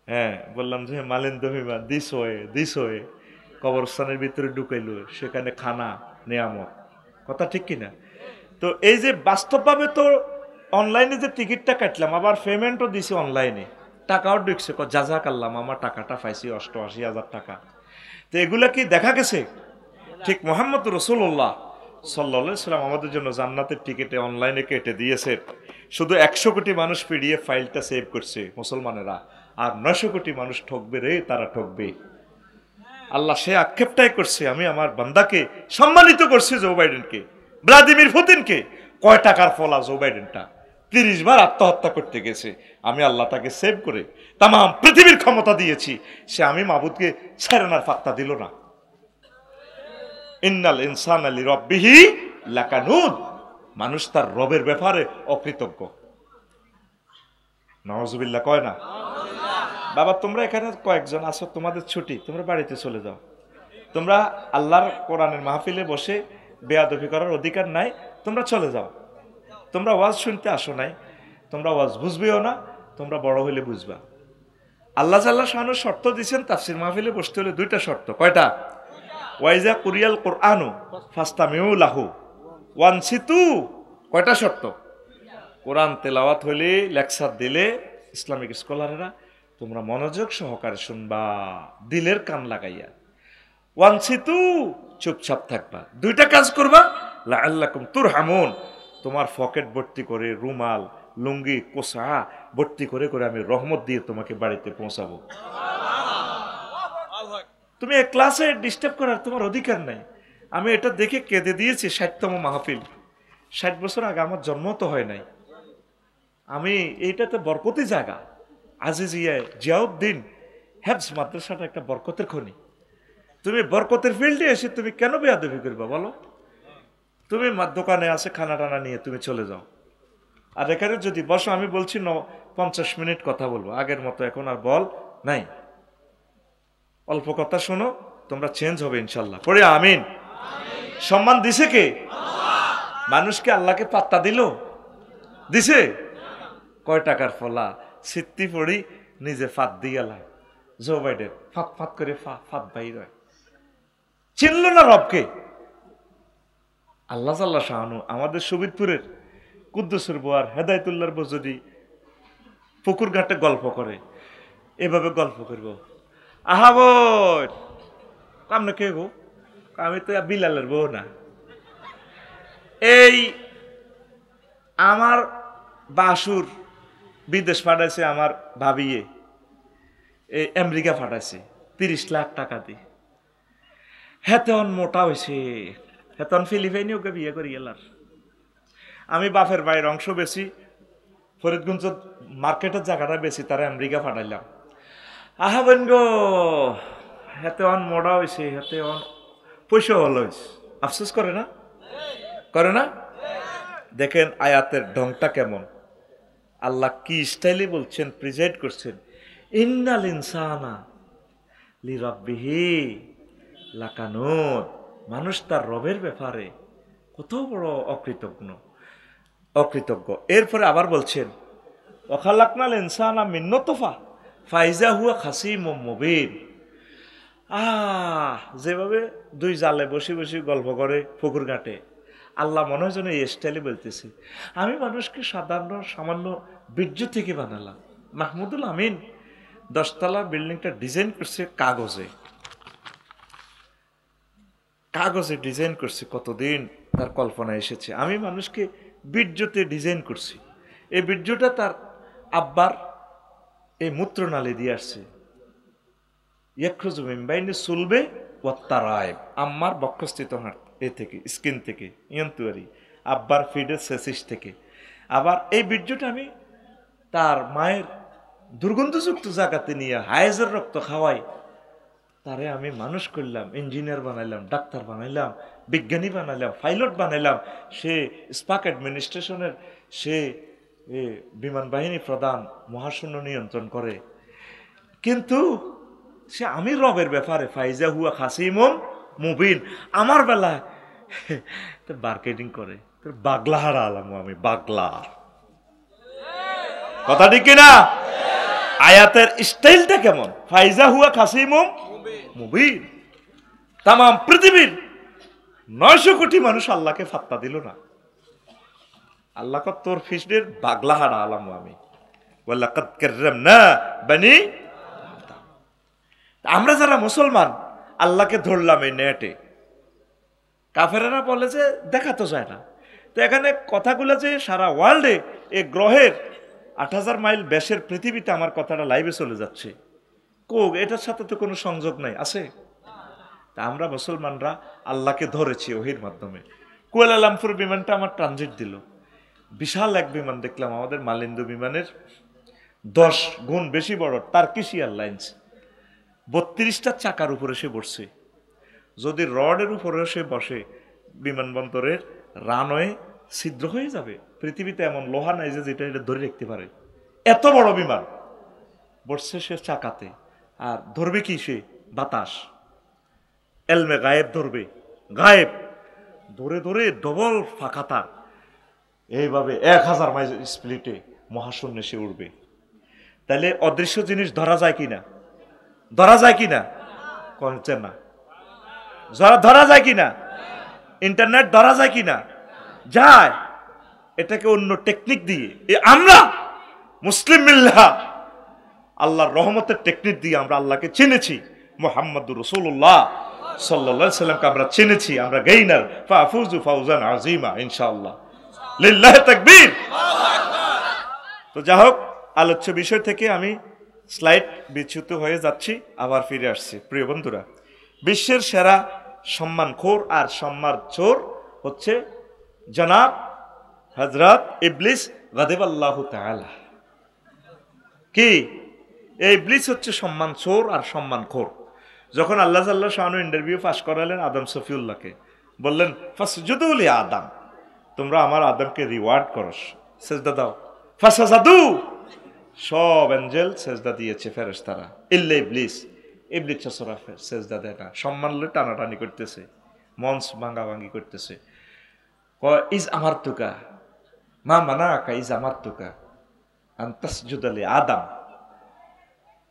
[SPEAKER 1] হ্যাঁ বললাম যে মালিন্দ বিমান দিস হয়ে কবরস্থানের ভিতরে ঢুকাইলো, সেখানে খানা নিয়ামত, কথা ঠিক কিনা? তো এই যে বাস্তবভাবে তো অনলাইনে যে টিকিটটা কাটলাম, আবার পেমেন্টও দিছি অনলাইনে, টাকাও ঢুকছে, জাজাক আল্লাহ, আমার টাকাটা পাইছি 88,000 টাকা। তো এগুলা কি দেখা গেছে? ঠিক মোহাম্মদ রসুল্লাহ সাল্লাল্লাহু আলাইহি সাল্লাম আমাদের জন্য জান্নাতের টিকিটে অনলাইনে কেটে দিয়েছে, শুধু 100 কোটি মানুষ পিডিএফ ফাইলটা সেভ করছে মুসলমানেরা, আর 900 কোটি মানুষ ঠকবে রে, তারা ঠকবে। আল্লাহ সে আক্ষেপটাই করছে, আমি আমার বান্দাকে সম্মানিত করছি, জো বাইডেনকে, ভ্লাদিমির পুতিনকে, কয় টাকার ফলা জো বাইডেনটা 30 বার আত্মহত্যা করতে গেছে, আমি আল্লাহ তাকে সেভ করে তাম পৃথিবীর ক্ষমতা দিয়েছি, সে আমি মাবুদকে ছেড়ানোর পাত্তা দিল না। ইন্নাল ইনসানা লিরাব্বিহি লাকানুদ, মানুষ তার রবের ব্যাপারে অকৃতজ্ঞ। নাউজুবিল্লাহ কয় না? বাবা তোমরা এখানে কয়েকজন আছো, তোমাদের ছুটি, তোমরা বাড়িতে চলে যাও, তোমরা আল্লাহর কোরআনের মাহফিলে বসে বেয়াদবি করার অধিকার নাই, তোমরা চলে যাও। তোমরা ওয়াজ শুনতে আসো নাই, তোমরা ওয়াজ বুঝবেও না, তোমরা বড় হইলে বুঝবা। আল্লাহ জাল্লাহ শাহানু শর্ত দিয়েছেন তাফসির মাহফিলে বসতে হলে 2টা শর্ত। কয়টা? ওয়াইজা কুরিয়াল কোরআনু ফাস্তামিউ লাহু ওয়ানসিতু। কয়টা শর্ত? কোরআন তেলাওয়াত হইলে, লেকচার দিলে ইসলামিক স্কলারেরা তোমরা মনোযোগ সহকারে শুনবা, দিলের কান লাগাইয়া। ওয়ানসিতু, চুপচাপ থাকবা। 2টা কাজ করবা, লাআল্লাকুম তুরহামুন, তোমার পকেট ভর্তি করে রুমাল, লুঙ্গি, কোসা ভর্তি করে করে আমি রহমত দিয়ে তোমাকে বাড়িতে পৌঁছাবো। তুমি এক ক্লাসে ডিস্টার্ব করার তোমার অধিকার নাই। আমি এটা দেখে কেঁদে দিয়েছি 60তম মাহফিল, 60 বছর আগে আমার জন্ম তো হয় নাই। আমি এইটাতে বরকতি জায়গা, আজিজিয়া জিয়াউদ্দিন হেফজ মাদ্রাসাটা একটা বরকতের খনি। তুমি বরকতের ফিল্ডে এসে তুমি কেন বেয়াদবি করবা বলো? তুমি দোকানে আছে খানা টানা নিয়ে তুমি চলে যাও, আর এখানে যদি বসো, আমি বলছি 50 মিনিট কথা বলবো, আগের মতো এখন আর বল নাই, অল্প কথা শোনো, তোমরা চেঞ্জ হবে ইনশাল্লাহ। পড়ে আমিন। সম্মান দিছে কে? মানুষকে আল্লাহকে পাত্তা দিছে? কয় টাকার ফলা সিত্তি পড়ি নিজে ফাত দিয়ে লাই, জো বাইডেন ফাত ফাত করে ফাত বাইর হয়, চিনল না রবকে। আল্লাহ জাল্লাহ শাহানু আমাদের সুবিদপুরের কুদ্দুসের বোয়ার হেদায়তুল্লাহর বউ যদি পুকুর ঘাটে গল্প করে, এভাবে গল্প করব, আহা বোন কামনে কে গো, আমি তো বিলালের বউ না, এই আমার বাসুর বিদেশ পাঠাইছে, আমার ভাবিয়ে এই আমেরিকা পাঠাইছে 30 লাখ টাকা দিয়ে, হেতন মোটা হয়েছে, হেতন ফিলিপাইনি ওকে বিয়ে করি গেলার। আমি বাপের ভাইয়ের অংশ বেশি, ফরিদগঞ্জ মার্কেটের জায়গাটা বেশি, তারা আমেরিকা পাঠাইলাম। আহা বোন গো, হেতে অন মোড়া হয়েছে, হেতে অন পয়সা হল হয়েছে, আফসোস করে না? করে না? দেখেন আয়াতের ঢংটা কেমন, আল্লাহ কি স্টাইলে বলছেন, প্রিজাইড করছেন, ইন্নাল ইনসানা লিরাব্বিহি লাকানুদ, মানুষ তার রবের ব্যাপারে কত বড় অকৃতজ্ঞ। এরপরে আবার বলছেন ওয়াখালাকনাল ইনসানা মিন নুতফা ফাইজা হুয়া খাসিমুম মুবিন। যেভাবে 2 জালে বসে বসে গল্প করে পুকুর ঘাটে, আল্লাহ মনে হয় যেন এই স্টাইলে বলতেছে, আমি মানুষকে সামান্য বীর্য থেকে বানালাম। মাহমুদুল আমিন 10 তলা বিল্ডিংটা ডিজাইন করছে কাগজে ডিজাইন করছে, কতদিন তার কল্পনা এসেছে, আমি মানুষকে বীর্যতে ডিজাইন করছি। এই বীর্যটা তার আব্বার এই মূত্রনালী দিয়ে আসছে, ইয়াখরুজু মিন বাইনি সুলবে ওয়াত তারায়েব, আম্মার বক্ষস্থিত হাড় এ থেকে, স্কিন থেকে, ইয়ন্তুয়ারি, আব্বার ফিডের সেসিস থেকে। আবার এই বীর্যটা আমি তার মায়ের দুর্গন্ধযুক্ত জায়গাতে নিয়ে হায়েজের রক্ত খাওয়াই, তারে আমি মানুষ করলাম, ইঞ্জিনিয়ার বানাইলাম, ডাক্তার বানাইলাম, বিজ্ঞানী বানাইলাম, পাইলট বানাইলাম, সে স্পাক অ্যাডমিনিস্ট্রেশনের সে বিমান বাহিনী প্রধান, মহাশূন্য নিয়ন্ত্রণ করে। কিন্তু সে আমি রবের ব্যাপারে ফাইজা হুয়া খাসিমুম মুবিন, আমার বেলায় মার্কেটিং করে বাগলা হারা আলাম আমি, বাগলা। কথা ঠিক কিনা? আয়াতের স্টাইলটা কেমন? ফাইজা হুয়া খাসিমুম মুবিন। তাম পৃথিবীর 900 কোটি মানুষ আল্লাহকে ফাত্তা দিল না। আল্লাহ তোর ফিসদের বাগলা হারা আলাম আমি। ওয়ালাকাদ কাররামনা বনি। আমরা যারা মুসলমান আল্লাহকে ধরলাম এই নেটে, কাফেরেরা বলে যে দেখা তো যায় না। তো এখানে কথাগুলো যে সারা ওয়ার্ল্ডে এই গ্রহের 8000 মাইল ব্যাসের পৃথিবীতে আমার কথাটা লাইভে চলে যাচ্ছে, এটার সাথে তো কোনো সংযোগ নাই, আছে? তা আমরা মুসলমানরা আল্লাহকে ধরেছি ওহির মাধ্যমে। কুয়ালালামপুর বিমানটা আমার ট্রানজিট দিল, বিশাল এক বিমান দেখলাম, আমাদের মালিন্দু বিমানের 10 গুণ বেশি বড়, টার্কিশ এয়ারলাইন্স। 32টা চাকার উপরে সে বসছে। যদি রডের উপরে সে বসে, বিমানবন্দরের রানওয়ে ছিদ্র হয়ে যাবে। পৃথিবীতে এমন লোহা নাই যে যেটা এটা ধরে রাখতে পারে, এত বড় বিমান। বসছে সে চাকাতে, আর ধরবে কি সে? বাতাস, এলমে গায়েব ধরবে, গায়েব ধরে ধরে ডবল ফাঁকাতা এইভাবে 1000 মাইল স্পিডে মহাশূন্যে সে উঠবে। তাহলে অদৃশ্য জিনিস ধরা যায় কিনা? ধরা যায় কিনা? কনছে না। ধরা যায় কিনা? ইন্টারনেট ধরা যায় কিনা? যায়। এটাকে অন্য টেকনিক দিয়ে আমরা মুসলিম মিল্লাহ আল্লাহর রহমতের টেকনিক দিয়ে আমরা আল্লাহকে চিনেছি। মুহাম্মদুর রাসূলুল্লাহ সাল্লাল্লাহু আলাইহি সাল্লামকে আমরা চিনেছি। আমরা গেইনার ফাফুজু ফাউজান আযীমা ইনশাআল্লাহ। লিল্লাহি তাকবীর। তো যাই হোক, আলোচ্য বিষয় থেকে আমি স্লাইড বিচ্যুত হয়ে যাচ্ছি, আবার ফিরে আসছি। প্রিয় বন্ধুরা, বিশ্বের সেরা সম্মানখোর আর সম্মান চোর হচ্ছে জনাব হযরত ইবলিস গাদিবাল্লাহু তাআলা। কি? এই ইবলিস হচ্ছে সম্মান চোর আর সম্মানখোর। যখন আল্লাহ জাল্লাহ শানু ইন্টারভিউ পাস করালেন আদম সফিউল্লাহকে, বললেন ফাসজুদু লি আদম, তোমরা আমার আদমকে রিওয়ার্ড করো, সেজদা দাও। ফাসাজাদু, সব এঞ্জেল সেজদা দিয়েছে, ফেরেশতারা, ইল্লা ইবলিস। ইবলিস ছাড়া সেজদা দেয় না, সম্মান লয়ে টানাটানি করতেছে, মঞ্চ ভাঙাভাঙি করতেছে। ইজ আমারতুকা মা মানাকা, ইজ আমারতুকা আন তাসজুদা লি আদম,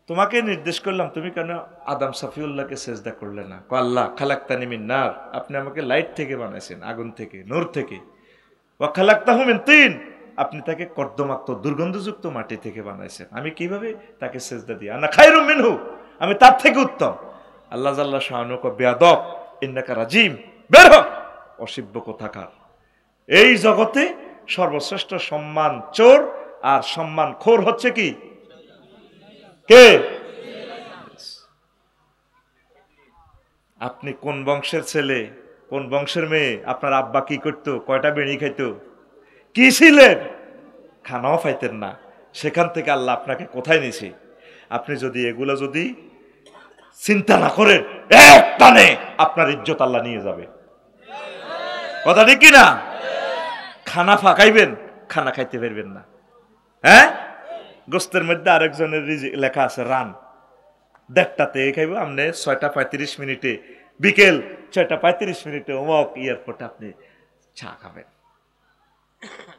[SPEAKER 1] তোমাকে নির্দেশ করলাম, তুমি কেন আদম সফিউল্লাহকে সেজদা করলে না? আল্লাহ খালাকতানি মিন নার, আপনি আমাকে লাইট থেকে বানাইছেন, আগুন থেকে, নূর থেকে। ওয়া খালাকতাহু মিন তিন, আপনি তাকে কর্দমাক্ত দুর্গন্ধযুক্ত মাটি থেকে বানাইছেন, আমি কিভাবে তাকে সেজদা দিই? আনা খায়রুম মিনহু, আমি তার থেকে উত্তম। আল্লাহ জাল্লা শাআনু কো বেয়াদব ইন্নাকা রাজিম, বের হ অসিব্য কোথাকার। এই জগতে সর্বশ্রেষ্ঠ সম্মান চোর আর সম্মান খোর হচ্ছে কি? কে? আপনি কোন বংশের ছেলে, কোন বংশের মেয়ে? আপনার আব্বা কি করতো? কয়টা বেড়ি খাইতো? কি ছিলেন? খানাও পাইতেন না। সেখান থেকে আল্লাহ আপনাকে কোথায় নিয়েছে? আপনি যদি এগুলো যদি চিন্তা না করেন, এক টানে আপনার ইজ্জত আল্লাহ নিয়ে যাবে। কথা ঠিক কিনা? খানা ফাঁকাইবেন, খানা খাইতে পারবেন না। হ্যাঁ, গোস্তের মধ্যে আরেকজনের লেখা আছে রান, 1:30 খাইব, আপনি 6:35 বিকেল 6:35 অমক এয়ারপোর্টে আপনি চা খাবেন।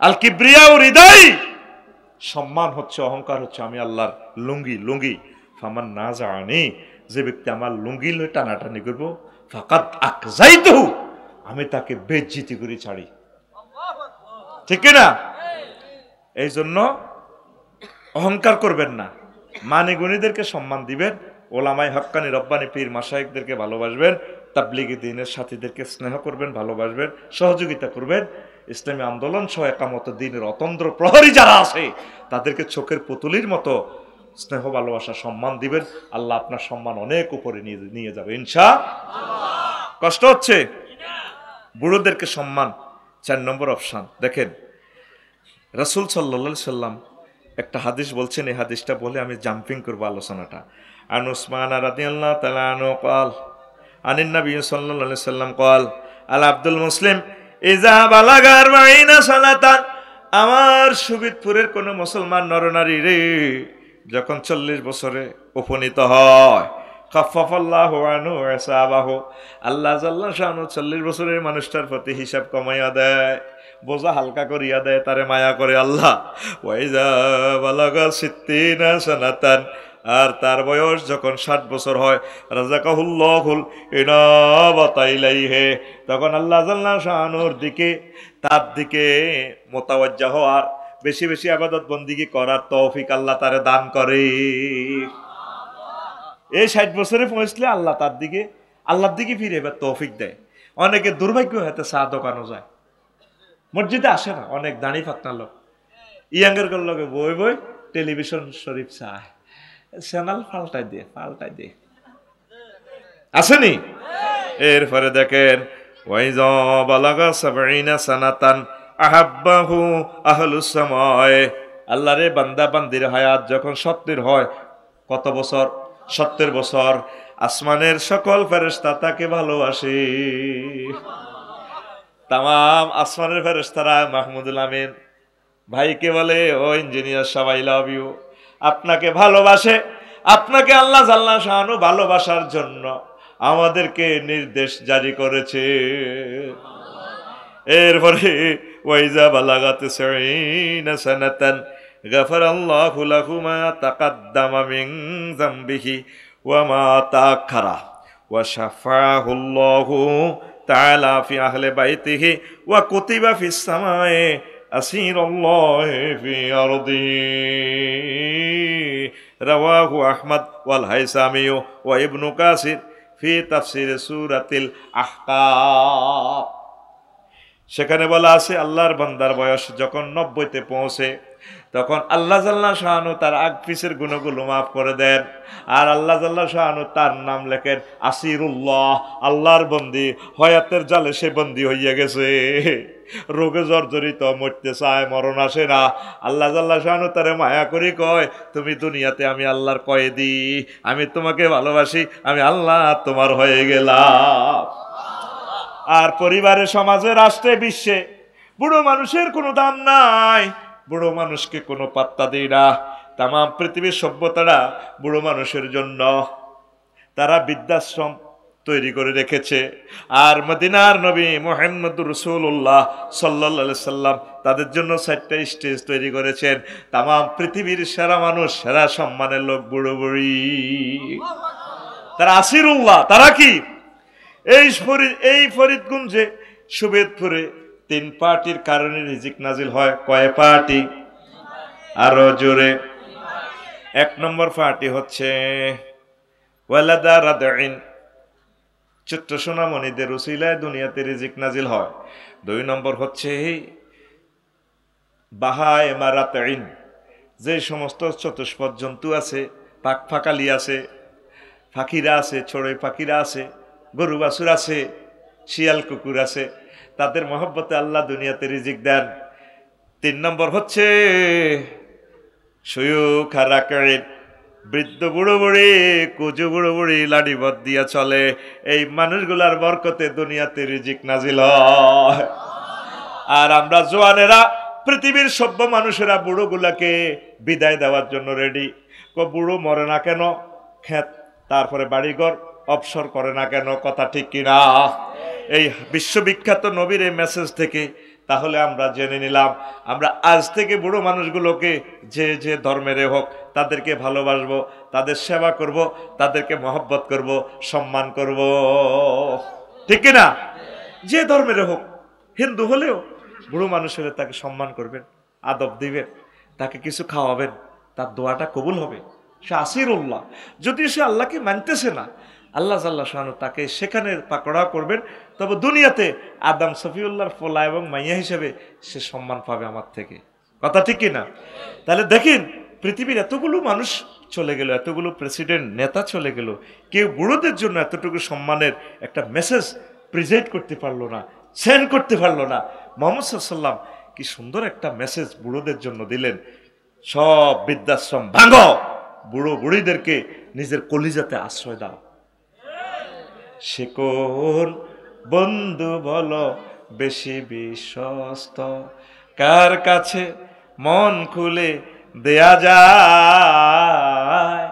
[SPEAKER 1] আল কিবরিয়া ও হৃদয়, সম্মান হচ্ছে, অহংকার হচ্ছে আমি আল্লাহর লুঙ্গি। লুঙ্গি ফামান না জানি, যে ব্যক্তি আমার লুঙ্গি লয়ে টানাটানি করবো, ফাকাত আকযাইতুহু, আমি তাকে বেইজ্জতি করে ছাড়ি। ঠিক না? এই জন্য অহংকার করবেন না, মানি গুণীদেরকে সম্মান দিবেন, ওলামায়ে হক্কানি রব্বানি পীর মাশায়েখদেরকে ভালোবাসবেন, তাবলীগী দ্বীনের সাথীদেরকে স্নেহ করবেন, ভালোবাসবেন, সহযোগিতা করবেন। ইসলামী আন্দোলন সহ একামত দ্বীনের অতন্দ্র প্রহরী যারা আছে তাদেরকে চোখের পুতুলির মতো স্নেহ, ভালোবাসা, সম্মান দিবেন। আল্লাহ আপনার সম্মান অনেক উপরে নিয়ে যাবে ইনশাআল্লাহ। কষ্ট হচ্ছে? বুড়োদেরকে সম্মান 4 নম্বর অপশন। দেখেন রাসূল সাল্লাল্লাহু আলাইহি সাল্লাম একটা হাদিস বলছেন, এই হাদিসটা বলে আমি জাম্পিং করবো আলোচনাটা। আন উসমান রাদিয়াল্লাহু তাআলা আনহু قال عن النبي صلى الله عليه وسلم قال আল আব্দুল মুসলিম ইজা বালাগা 40 সানাতান, আমার সুবিদপুরের কোন মুসলমান নরনারী রে যখন 40 বছরে উপনীত হয়, খাফফাল্লাহু আনহু হিসাবাহু, আল্লাহ জাল্লা শানু 40 বছরের মানুষটার প্রতি হিসাব কমাইয়া দেয়, বোঝা হালকা করিয়া দেয়, তারে মায়া করে আল্লাহ। ওয়াইজা বালাগা 60 সানাতান, আর তার বয়স যখন 60 বছর হয়, রাযাকাহুল্লাহুল ইনাবাতা ইলাইহি, তখন আল্লাহ জাল্লা শানুর দিকে, তার দিকে মোতাওয়াজ্জা হওয়ার, বেশি বেশি ইবাদত বন্দেগী করার তৌফিক আল্লাহ তারে দান করে। এই 60 বছরে পৌঁছলে আল্লাহ তার দিকে, আল্লাহর দিকে ফিরে এবার তৌফিক দেয়। অনেকে দুর্ভাগ্য হাতে চা দোকানও যায়, মসজিদে আসে না, অনেক দাঁড়ি ফাঁকনা লোক ইয়াঙ্গের লগে বই বই টেলিভিশন শরীফ চায়, চ্যানেল পাল্টাই দিয়ে আসেনি। এরপরে দেখেন ওয়াইজা বালাগা 70 সানাতান আহাব্বাহু আহলুস সামায়ে, আল্লাহরে বান্দা বান্দির হায়াত যখন 70 হয়, কত বছর? 70 বছর, আসমানের সকল ফেরেশতা তাকে ভালোবাসে। তামাম আসমানের ফেরেশতারা মাহমুদুল আমিন ভাইকে বলে, ও ইঞ্জিনিয়ার সাহেব আই লাভ ইউ, আপনাকে ভালোবাসে। আপনাকে আল্লাহ জাল্লা শানু ভালোবাসার জন্য আমাদেরকে নির্দেশ জারি করেছে। এরপরে ওয়াইজা বালাগাত 70 সানাতান গাফারাল্লাহু লাহু মা তাকাদ্দামা মিন যামবিহি ওয়া মা তাআখারা ওয়া শাফাআহুল্লাহু তাআলা ফি আহলি বাইতিহি ওয়া কুতিবা ফিস সামায়ে আসীরুল্লাহি ফি আরদিহি। রাওয়াহু আহমদ ওয়াল হাইসামি ওয়া ইবনু কাসির ফি তাফসির সূরাতিল আহকাফ। সেখানে বলা আছে, আল্লাহর বান্দার বয়স যখন 90-তে পৌঁছে, তখন আল্লাহ জাল্লা শানু তার আগ পিছের গুণগুলো মাফ করে দেন। আর আল্লাহ জাল্লা শানু তার নাম লেখেন আসিরুল্লাহ, আল্লাহর বন্দী। হয়াতের জালে সে বন্দী হইয়া গেছে, রোগে জর্জরিত, মরতে চায়, মরণ আসে না। আল্লাহ জাল্লা শানু তারে মায়া করি কয়, তুমি দুনিয়াতে আমি আল্লাহর কয়েদি, আমি তোমাকে ভালোবাসি, আমি আল্লাহ তোমার হয়ে গেলাম। আর পরিবারে, সমাজে, রাষ্ট্রে, বিশ্বে বুড়ো মানুষের কোনো দাম নাই, বুড়ো মানুষকে কোনো পাত্তা দেয় না। তাম পৃথিবীর সভ্যতারা বুড়ো মানুষের জন্য তারা বৃদ্ধাশ্রম তৈরি করে রেখেছে। আর মদিনার নবী মুহাম্মদুর রাসূলুল্লাহ সাল্লাল্লাহু আলাইহি সাল্লাম তাদের জন্য 4টা স্টেজ তৈরি করেছেন। তাম পৃথিবীর সেরা মানুষ, সেরা সম্মানের লোক বুড়ো বুড়ি, তারা আসিরুল্লাহ। তারা কি? এই ফরিদগঞ্জে সুবেদপুরে 3 পার্টির কারণে রিজিক নাজিল হয়। কয় পার্টি? আরো জোরে। 1 নম্বর পার্টি হচ্ছে ওয়ালাদা রাদঈন, ছোট্ট সোনামণিদের উসিলায় দুনিয়াতে রিজিক নাজিল হয়। 2 নম্বর হচ্ছে বাহায়ে মারাতঈন, যে সমস্ত চতুষ্পদ জন্তু আছে, পাখপাখালি আছে, পাখিরা আছে, চড়ুই পাখিরা আছে, গরু বাছুর আছে, শিয়াল কুকুর আছে, তাদের মহব্বতে আল্লাহ দুনিয়াতে রিজিক দেন। 3 নম্বর হচ্ছে শুয়ুখা রাকিন, বৃদ্ধ বুড়ো বুড়ি, কুজু বুড়ো বুড়ি লাঠি বদ দিয়া চলে, এই মানুষগুলার বরকতে দুনিয়াতে রিজিক নাজিল হয়। আর আমরা জোয়ানেরা, পৃথিবীর সভ্য মানুষেরা বুড়োগুলাকে বিদায় দেওয়ার জন্য রেডি। বুড়ো মরে না কেন? ক্ষেত, তারপরে বাড়িঘর অবসর করে না কেন? কথা ঠিক কিনা? এই বিশ্ববিখ্যাত নবীর এই মেসেজ থেকে তাহলে আমরা জেনে নিলাম, আমরা আজ থেকে বুড়ো মানুষগুলোকে যে যে ধর্মের হোক তাদেরকে ভালোবাসবো, তাদের সেবা করব, তাদেরকে মহব্বত করব, সম্মান করব, ঠিক কিনা? যে ধর্মের হোক, হিন্দু হলেও বুড়ো মানুষ হলে তাকে সম্মান করবেন, আদব দিবেন, তাকে কিছু খাওয়াবেন, তার দোয়াটা কবুল হবে। সে আসিরুল্লাহ। যদি সে আল্লাহকে মানতেছে না, আল্লাহ জাল্লা শানু তাকে সেখানে পাকড়া করবেন, তবে দুনিয়াতে আদম সফিউল্লাহর ফোলা এবং মাইয়া হিসেবে সে সম্মান পাবে আমার থেকে। কথা ঠিক কিনা? তাহলে দেখেন, পৃথিবীর এতগুলো মানুষ চলে গেল, এতগুলো প্রেসিডেন্ট, নেতা চলে গেল, কেউ বুড়োদের জন্য এতটুকু সম্মানের একটা মেসেজ প্রেজেন্ট করতে পারলো না, সেন্ড করতে পারলো না। মুহাম্মদ সাল্লাল্লাহু আলাইহি ওয়াসাল্লাম কি সুন্দর একটা মেসেজ বুড়োদের জন্য দিলেন। সব বৃদ্ধাশ্রম ভাঙো, বুড়ো বুড়িদেরকে নিজের কলিজাতে আশ্রয় দাও। সে কোন বন্ধু বলো বেশি বিশ্বস্ত, কার কাছে মন খুলে দেয়া যায়,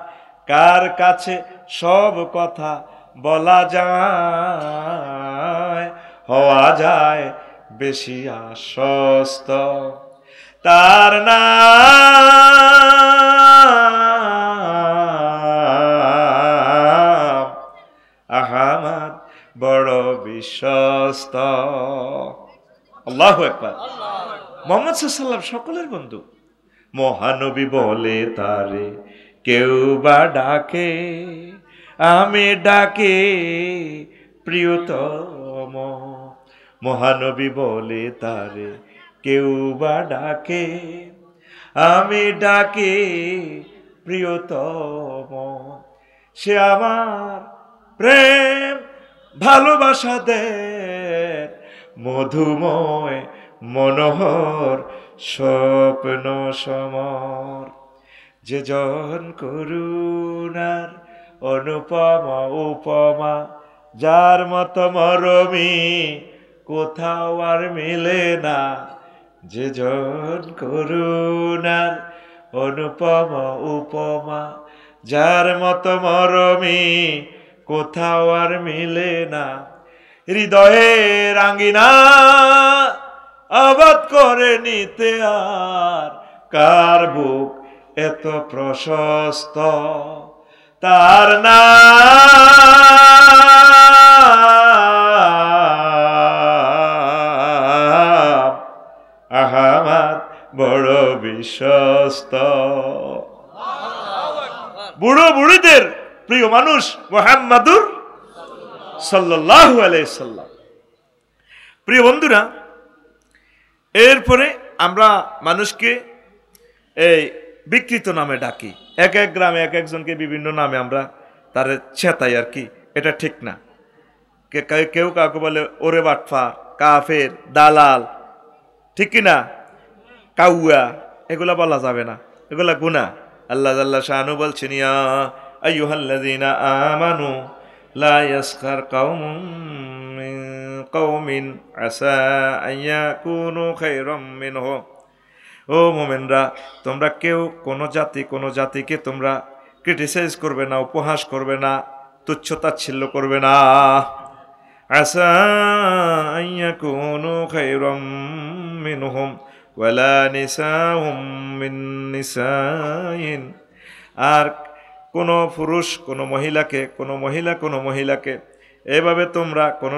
[SPEAKER 1] কার কাছে সব কথা বলা যায়, হওয়া যায় বেশি আশ্বস্ত। তার নাম আহমদ, বড় বিশ্বস্ত। আল্লাহু আকবার। মুহাম্মদ সাল্লাল্লাহু সকলের বন্ধু। মহানবী বলে তারে কেউ বা ডাকে, আমি ডাকে প্রিয়তম। মহানবী বলে তারে কেউ বা ডাকে, আমি ডাকে প্রিয়তম। সে আমার প্রেম ভালোবাসা দেয়, মধুময় মনোহর স্বপ্ন সমর। যে জন করুণার অনুপমা উপমা, যার মত মরমি কোথাও আর মিলে না। যে জন করুণার অনুপমা উপমা, যার মত মরমি কোথাও আর মিলে না। হৃদয়ের আঙ্গিনা আবাদ করে নিতে আর কার বুক এত প্রশস্ত। তার নাম আহমদ, বড় বিশ্বস্ত। বুড়ো বুড়িদের প্রিয় মানুষ মুহাম্মাদুর সাল্লাল্লাহু আলাইহি সাল্লাম। প্রিয় বন্ধুরা, এরপরে আমরা মানুষকে এই বিকৃত নামে ডাকি। এক এক গ্রামে এক একজনকে বিভিন্ন নামে আমরা তারে চেতাই আর কি, এটা ঠিক না। কেউ কাউকে বলে ওরে বাটফা, কাফের, দালাল, ঠিক কিনা, কাউয়া, এগুলা বলা যাবে না, এগুলা গুনাহ। আল্লাহ জাল্লা শানু বলছেন, ইয়া আইয়ুহাল্লাযীনা আমানু লা ইয়াসখার কওমুম মিন কওমিন আসা আইয়াকুনু খায়রাম মিনহুম। ও মুমিনরা, তোমরা কেউ কোনো জাতিকে তোমরা ক্রিটিসাইজ করবে না, উপহাস করবে না, তুচ্ছতাচ্ছিল্য করবে না। আসা আইয়াকুনু খায়রাম মিনহুম ওয়ালা নিসাউম মিন নিসাইন। আর কোনো পুরুষ কোনো মহিলাকে এভাবে তোমরা কোনো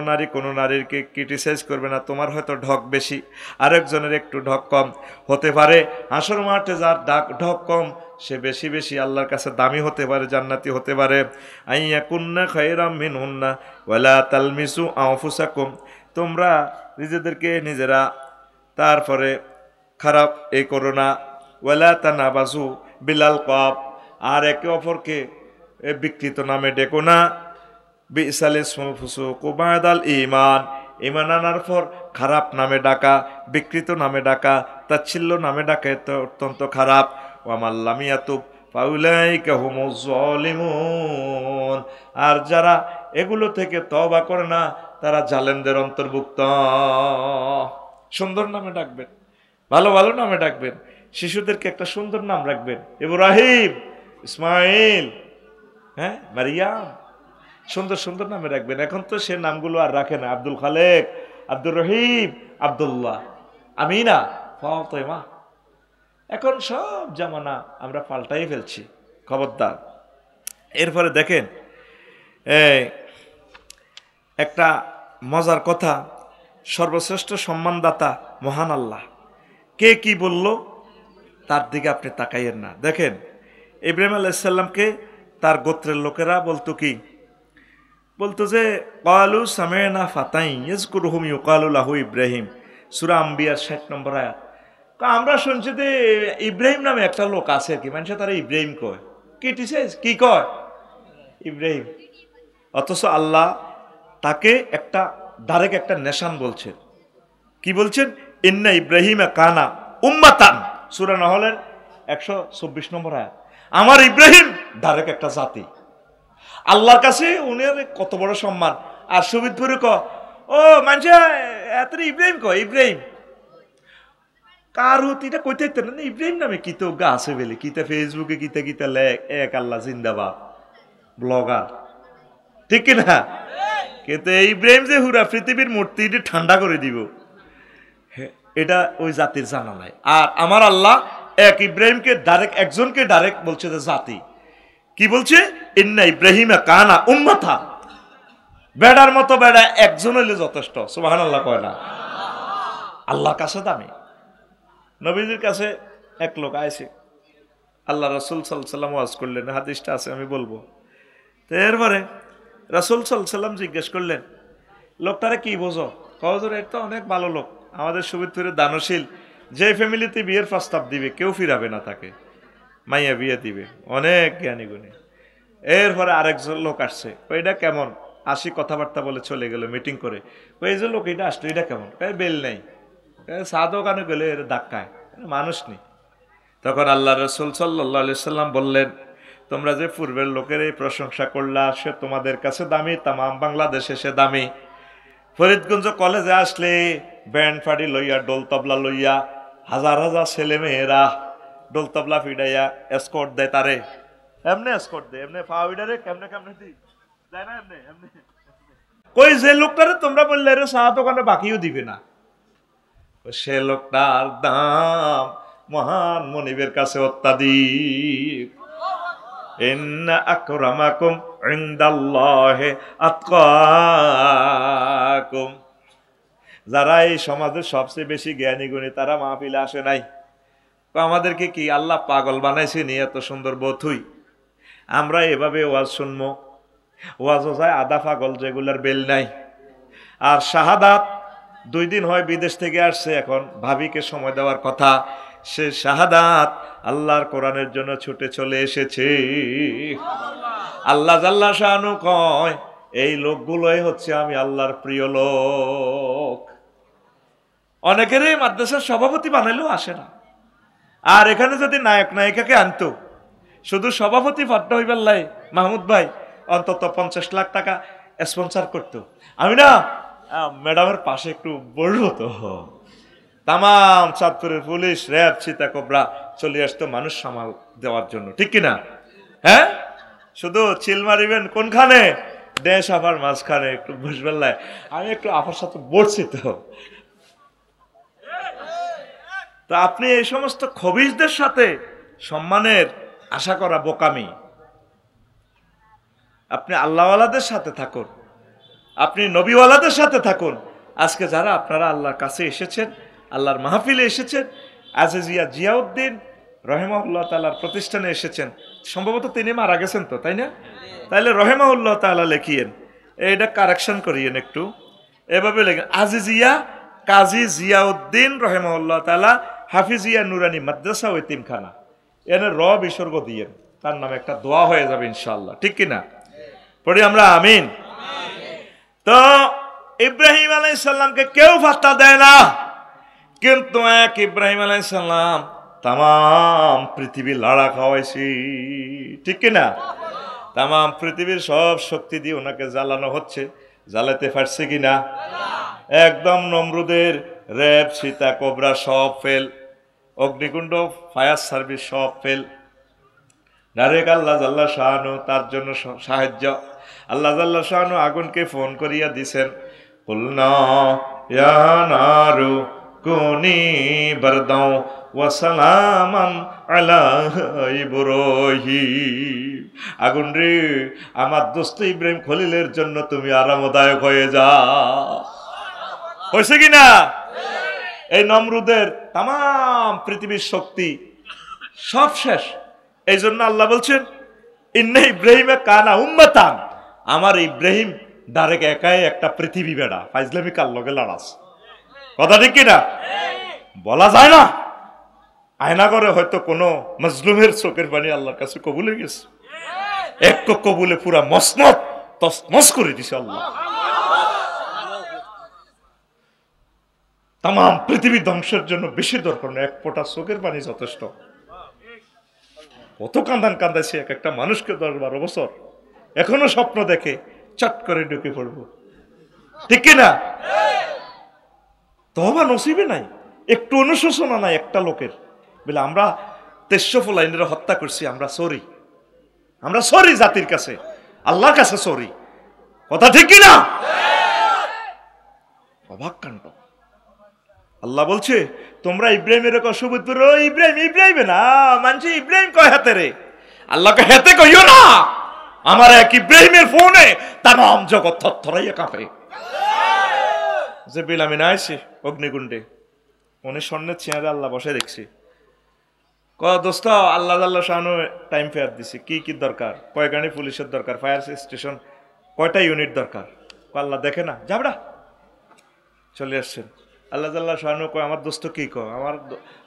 [SPEAKER 1] নারীকে ক্রিটিসাইজ করবে না। তোমার হয়তো ঢক বেশি, আরেকজনের একটু ঢক কম হতে পারে। হাসর মাঠে যার ঢক কম সে বেশি আল্লাহর কাছে দামি হতে পারে, জান্নাতি হতে পারে। আইয়া কুন্না খায়রাম মিনহুন্না ওয়ালা তালমিসু আনফুসাকুম। তোমরা নিজেদেরকে নিজেরা তারপরে খারাপ এই করো না। ওয়ালা তানাবাজু বিলাল কাব। আর একে অপরকে বিকৃত নামে ডেকো না। বিসাল ইসমুল ফুসুক বাদাল ঈমান। ঈমান আনার পর খারাপ নামে ডাকা, বিকৃত নামে ডাকা, তাচ্ছিল্য নামে ডাকা এটা অত্যন্ত খারাপ। ওয়া মান লাম ইয়াতুব ফাউলাইকা হুমুজ জালিমুন। আর যারা এগুলো থেকে তওবা করে না তারা জালেমদের অন্তর্ভুক্ত। সুন্দর নামে ডাকবেন, ভালো নামে ডাকবেন। শিশুদেরকে একটা সুন্দর নাম রাখবেন, ইব্রাহিম, ইসমাইল, হ্যাঁ, মারিয়াম, সুন্দর নামে রাখবেন। এখন তো সে নামগুলো আর রাখে না। আব্দুল খালেক, আব্দুর রহিম, আব্দুল্লাহ, আমিনা, ফাতেমা। এখন সব জামানা আমরা পাল্টাই ফেলছি, খবরদার। এরপরে দেখেন একটা মজার কথা, সর্বশ্রেষ্ঠ সম্মানদাতা মহান আল্লাহ। কে কি বলল তার দিকে আপনি তাকাইয়েন না। দেখেন ইব্রাহিম আলাইহিস সালামকে তার গোত্রের লোকেরা বলতো যে ক্বালু সামি'না ফাতান ইয়াযকুরুহুম ইউকালু লাহু ইব্রাহিম, সূরা আম্বিয়ার 60 নম্বর আয়াত। আমরা শুনছি যে ইব্রাহিম নামে একটা লোক আছে আর কি, মানুষ তারা ইব্রাহিম কয়, কি কয় ইব্রাহিম। অথচ আল্লাহ তাকে ডাইরেক্ট একটা নেশান বলছেন। কি বলছেন? ইন্না ইব্রাহিমা কানা উম্মাতান, সূরা নহলের 124 নম্বর আয়াত। আমার ইব্রাহিম ডাইরেক্ট একটা জাতি, আল্লাহর কাছে উনার কত বড় সম্মান। আর সুবিদপুরে ও মানুষ এত ইব্রাহিম ইব্রাহিম কার হতিটা কইতে না, ইব্রাহিম নামে কিতো গা আছে বেলে, কিতা ফেসবুকে কিতা কিতা লেখ, এক আল্লাহ জিন্দাবাদ ব্লগার, ঠিক কিনা? কিন্তু ইব্রাহিম যে হুরা পৃথিবীর মূর্তি ঠান্ডা করে দিব, এটা ওই জাতির জানা নাই। আর আমার আল্লাহ এক ইব্রাহিমকে ডাইরেক্ট, একজনকে ডাইরেক্ট বলছে যে জাতি, কি বলছে? ইন্না ইব্রাহিমা কানা উম্মাতা, বেড়ার মতো বেড়া একজন হইলে যথেষ্ট। সুবহানাল্লাহ কয় না? আল্লাহর কাছে দামি। নবীজির কাছে এক লোক আইছে, আল্লাহ রাসূল সাল্লাল্লাহু আলাইহি ওয়াসাল্লাম ওয়াজ করলেন, হাদিসটা আছে আমি বলবো। তো এরপরে রাসূল সাল্লাল্লাহু আলাইহি ওয়াসাল্লাম জিজ্ঞেস করলেন, লোকটারে কি বোঝো? কওজোর এটা অনেক ভালো লোক, আমাদের সুবিধপুরে দানশীল, যে ফ্যামিলিতে বিয়ের প্রস্তাব দিবে কেউ ফিরাবে না তাকে, মাইয়া বিয়ে দিবে, অনেক জ্ঞানী গুণী। এরপরে আরেকজন লোক আসছে, ওইটা কেমন? আসি কথাবার্তা বলে চলে গেল মিটিং করে। ওই যে লোক এটা আসলো, এটা কেমন? বেল নেই, চা দোকানে গেলে এর ধাক্কায়, মানুষ নেই। তখন আল্লাহ রাসূল সাল্লাল্লাহু আলাইহি সাল্লাম বললেন, তোমরা যে পূর্বের লোকের এই প্রশংসা করলা, সে তোমাদের কাছে দামি, তাম বাংলাদেশে সে দামি। ফরিদগঞ্জ কলেজে আসলে ব্যান্ড ফাড়ি লইয়া, ডোল তবলা লইয়া, হাজার হাজার ছেলে মেয়েরা ডোল তবলা ফিডাইয়া এসকর্ট দেয় তারে, এমনি এসকর্ট দেয়, এমনি ফাউডারে কেমনে কেমনে দিই যায় না, এমনি এমনি। কই যে লোকটারে তোমরা বললে রে চা দোকানে বাকিও দিবে না, সে লোকটার দাম মহান মনিবের কাছে অত্যাধিক। ইন্না আকরামাকুম ইনদাল্লাহি আতকাকুম, যারা এই সমাজের সবচেয়ে বেশি জ্ঞানী গুণী তারা মাহফিলে আসে নাই। আমাদেরকে কি আল্লাহ পাগল বানাইছে নিয়ে এত সুন্দর বথুই? আমরা এভাবে ওয়াজ শুনবো, ওয়াজও যায় আধা পাগল, যেগুলার বেল নাই। আর শাহাদাত 2 দিন হয় বিদেশ থেকে আসছে, এখন ভাবিকে সময় দেওয়ার কথা, সে শাহাদাত আল্লাহর কোরআনের জন্য ছুটে চলে এসেছে। আল্লাহ জাল্লা শানু কয়, এই লোকগুলোই হচ্ছে আমি আল্লাহর প্রিয় লোক। অনেকেরই মাদ্রাসার সভাপতি বানাইলেও আসে না। আর এখানে যদি নায়ক নায়িকাকে আনতো, শুধু সভাপতি পদটা হইবার লাই মাহমুদ ভাই অন্তত 50 লাখ টাকা স্পন্সর করতো। আমি না ম্যাডামের পাশে একটু বসবো তো, তাম চাঁদপুরের পুলিশ, র্যাব, সীতা কোবরা চলে আসতো মানুষ সামাল দেওয়ার জন্য, ঠিক কিনা? হ্যাঁ, শুধু চিল মারিবেন কোনখানে? দেশ আবার মাঝখানে একটু বসবার লাই। আমি একটু আপার সাথে বসছি তো। তো আপনি এই সমস্ত খবিশদের সাথে সম্মানের আশা করা বোকামি। আপনি আল্লাহওয়ালাদের সাথে থাকুন, আপনি নবীওয়ালাদের সাথে থাকুন। আজকে যারা আপনারা আল্লাহর কাছে এসেছেন, আল্লাহর মাহফিলে এসেছেন, আজিজিয়া জিয়াউদ্দিন রহিমাহুল্লাহ তাআলার প্রতিষ্ঠানে এসেছেন, সম্ভবত তিনি মারা গেছেন তো, তাই না? তাইলে রহিমাহুল্লাহ তাআলা লিখিয়েন, এইটা কারেকশন করিয়েন একটু, এভাবে লেখেন আজিজিয়া কাজী জিয়াউদ্দিন রহিমাহুল্লাহ তাআলা হাফিজিয়া নুরানি মাদ্রাসা ও এতিমখানা, এনে র বিসর্গ দিয়েন, তার নামে একটা দোয়া হয়ে যাবে ইনশাআল্লাহ, ঠিক কিনা? পড়ি আমরা আমিন। তো ইব্রাহিম আলাইহিস সালামকে কেউ পাত্তা দেয় না, কিন্তু এক ইব্রাহিম আলাইহিস সালাম তাম পৃথিবী লাড়া খাওয়াইছি, ঠিক কিনা? তাম পৃথিবীর সব শক্তি দিয়ে ওনাকে জ্বালানো হচ্ছে, জ্বালাতে পারছে কিনা? একদম নমরুদের র্যাব, সীতা কোবরা সব ফেল, অগ্নিকুণ্ড ফায়ার সার্ভিস সব ফেল। ডাইরেক্ট আল্লাহ জাল্লা শাহানু তার জন্য সাহায্য। আল্লাহ জাল্লা শাহানু আগুনকে ফোন করিয়া দিছেন, কুলনা ইয়া নারু কুনি বারদাও ওয়া সালামান আলা ইব্রাহিম, আগুন রে আমার দোস্ত ইব্রাহিম খলিলের জন্য তুমি আরামদায়ক হয়ে যাও। হয়েছে কিনা? এই নমরুদের তাম পৃথিবীর শক্তি সব শেষ। এই জন্য আল্লাহ বলছেন ইন্না ইব্রাহিমে কানা উম্মাতান, আমার ইব্রাহিম ডাইরেক্ট একাই একটা পৃথিবী বেড়া, ফাইজলামি কার লগে লড়াস, কথা ঠিক কিনা? বলা যায় না, আয়না করে হয়তো কোনো মজলুমের চোখের পানি আল্লাহর কাছে কবুল হয়ে গেছে, এক কবুলে পুরা মসনদ তসমস করে দিছে আল্লাহ। তাম পৃথিবী ধ্বংসের জন্য বেশি দরকার না, এক ফোঁটা চোখের পানি যথেষ্ট। কত কান্দাইছে এক একটা মানুষকে 10-12 বছর, এখনো স্বপ্ন দেখে চট করে ঢুকে পড়বো, ঠিক কিনা? তওবা নসিবে নাই, একটু অনুশোচনা নাই একটা লোকের, বলে আমরা 1300 ফুলাইনের হত্যা করছি, আমরা সরি জাতির কাছে, আল্লাহর কাছে সরি, কথা ঠিক কিনা? অবাক কাণ্ড। আল্লাহ বলছে তোমরা ইব্রাহিমের অসুবিধ করো, ইব্রাহিম না মানছি, ইব্রাহিম কয় হাতে রে, আল্লাহকে হেতে কইও না, আমার এক ইব্রাহিমের ফোনে তাম জগৎ থরথরাইয়া কাঁপে। যে বিলামিনা আইছে অগ্নিকুণ্ডে, উনি স্বর্ণের চেয়ারে আল্লাহ বসে দেখছি, দোস্ত আল্লাহ শাহানু টাইম ফেয়ার দিছে, কি দরকার, কয় গাড়ি পুলিশের দরকার, ফায়ার স্টেশন কয়টা ইউনিট দরকার, আল্লাহ দেখে না, যাবড়া চলে আসছেন। আল্লাহ শাহানু কয় আমার দোস্ত কি কয়,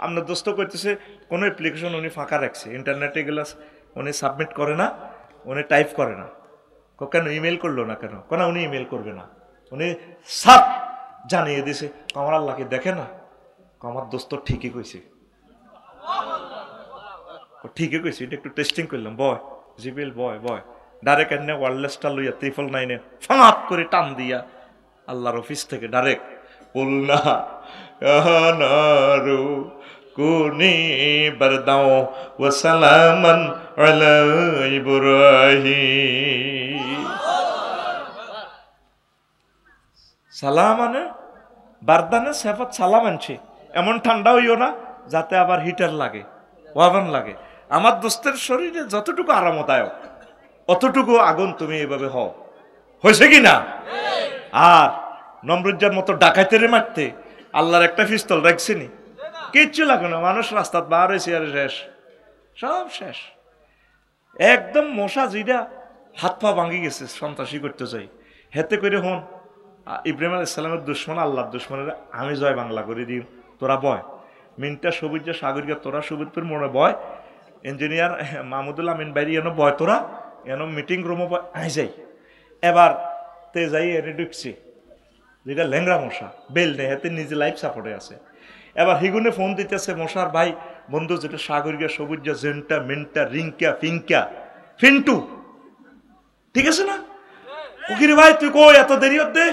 [SPEAKER 1] আপনার দোস্ত করতেছে কোনো অ্যাপ্লিকেশন উনি ফাঁকা রাখছে, ইন্টারনেটে গেলে উনি সাবমিট করে না, উনি টাইপ করে না। কেন ইমেল করলো না কেন? কেন উনি ইমেল করবে না, উনি সাপ জানিয়ে দিছে, আমার আল্লাহকে দেখে না, আমার দোস্ত ঠিকই কইছে, এটা একটু টেস্টিং করলাম, বয় জিবিএল বয় ডাইরেক্ট এনে ওয়ারলেসটা লইয়া 999 ফাঁক করে টান দিয়া আল্লাহর অফিস থেকে ডাইরেক্ট বলনা নারু কুনি বারদাও ওয়া সালামান আলা ইব্রাহিম। সালাম মানে বারদানে সেফত সালাম আনছে, এমন ঠান্ডা হইও না যাতে আবার হিটার লাগে, ওয়াভেন লাগে। আমার দোস্তের শরীরে যতটুকু আরামদায়ক অতটুকু আগুন তুমি এইভাবে হও, হয়েছে কি না? আর নমরুজ্জার মতো ডাকাইতেরে মারতে আল্লাহর একটা পিস্তল রাখছেনি, কিচ্ছু লাগে না, মানুষ রাস্তা বার হয়েছে আর শেষ, সব শেষ একদম। মশা জিরা হাত পা ভাঙি গেছে সন্ত্রাসী করতে যাই, হেতে করে হন ইব্রাহিম আলাইহিস সালামের দুশ্মন আল্লাহর দুশ্মনের আমি জয় বাংলা করে দিই, তোরা বয় মিনটা সবুজ সাগরিকা, তোরা সবুজপুর মোড়ে বয়, ইঞ্জিনিয়ার মাহমুদুল আমিন বাইরি এনো বয়, তোরা এনো মিটিং রুমও বয়, আই যাই। এবার তে যাই এনে ঢুকছি, যেটা ল্যাংরা মশা বেল নেই, হাতে নিজে লাইফ সাপোর্টে আছে। এবার হিগুনে ফোন দিতেছে মশার ভাই বন্ধু, যেটা সাগরিকা সবুজ জেনটা মিনটা রিঙ্কা ফিঙ্কা ফিন্টু, ঠিক আছে না? কুকির ভাই তুই কই, এত দেরি হতে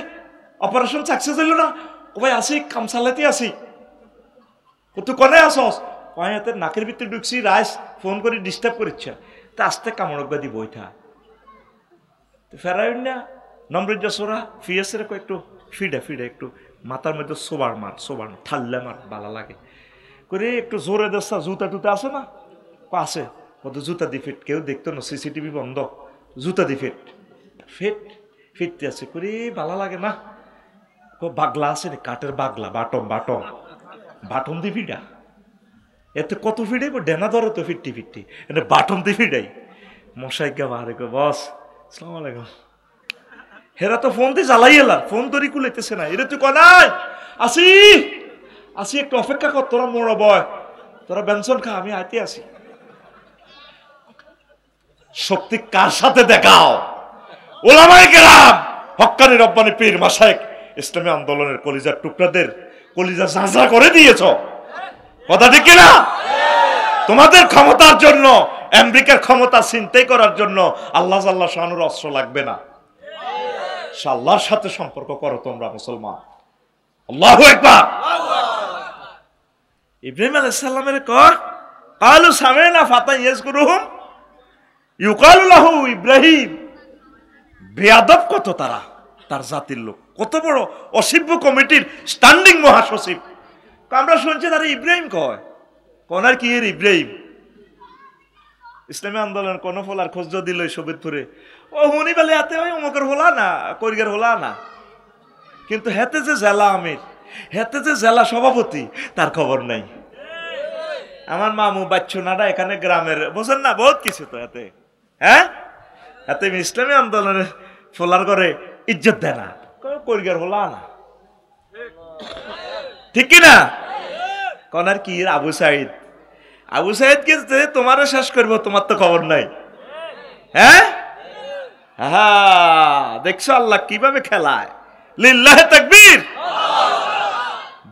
[SPEAKER 1] অপারেশন সাকসেস হইল না? ও ভাই আসি কাম চালাতে আসি, তুই কনে আসস? কয় হাতে নাকের ভিতরে ঢুকছি, রাইস ফোন করে ডিস্টার্ব করিচ্ছে, তা আস্তে কামড় বাদি বইথা ফেরাই না নম্রিজা সোরা ফিয়েসের একটু ফিডে একটু মাথার মধ্যে সোবার মার ঠাল্লে মার ভালো লাগে করে, একটু জোরে দেশা জুতা টুতা আছে না? আছে, কত জুতা দি ফিট, কেউ দেখতো না, সিসিটিভি বন্ধ, জুতা দি ফিটতে আছে করে ভালো লাগে না। বাগলা আছে রে, কাঠের বাগলা, বাটম দি ফিডা, এতে কত ফিডে ডেনা ধরো তো ফিটটি এনে বাটম দি ফিডাই। মশাই গা বাহারে গো বস আসসালামু আলাইকুম, হেরা তো ফোন দিয়ে জ্বালাই এলা, ফোন তরি কুলাইতেছে না, এরা তুই কনাই আসি একটু অপেক্ষা কর, তোরা মোড়া বয়, তোরা বেনসন খা, আমি আইতে আসি। শক্তি কার সাথে দেখাও? ওলামায়ে কেরাম, হক্কানি রব্বানি পীর মাশায়েখ, ইসলামী আন্দোলনের কলিজার টুকরাদের কলিজা ঝাঁঝা করে দিয়েছ, কথা ঠিক কিনা? তোমাদের ক্ষমতার জন্য, আমেরিকার ক্ষমতা ছিনতাই করার জন্য আল্লাহ শানুর অস্ত্র লাগবে না, আল্লাহর সাথে সম্পর্ক করো তোমরা মুসলমান। আল্লাহু আকবার। ইব্রাহিম আলাইহিস সালামের ক্বালু সামি'না ফাতান ইয়াযকুরুহুম ইউকালু লাহু ইব্রাহিম। বেয়াদব কত তারা, তার জাতির লোক, কত বড় অসিব্য কমিটির স্ট্যান্ডিং মহাসচিব। আমরা শুনছি তারা ইব্রাহিম কয়, কোনার কি এর ইব্রাহিম? ইসলামী আন্দোলন কোন ফলার খোঁজ দিল শোভিতপুরে, ও হুনি বেলে হাতে ওই অমুকের হলা না, করিগের হলা না, কিন্তু হেতে যে জেলা আমির, হেতে যে জেলা সভাপতি, তার খবর নাই। আমার মামু বাচ্চু নাডা এখানে গ্রামের, বোঝেন না বহুত কিছু তো এতে, হ্যাঁ এতে ইসলামী আন্দোলনের ফলার করে ইজ্জত দেয় না, করিগের হলা না, ঠিক কিনা? কোনার কি আবু সাইদ কে তোমারও শেষ করবো, তোমার তো খবর নাই, হ্যাঁ দেখছো আল্লাহ কিভাবে খেলায়, লিল্লাহে তাকবীর।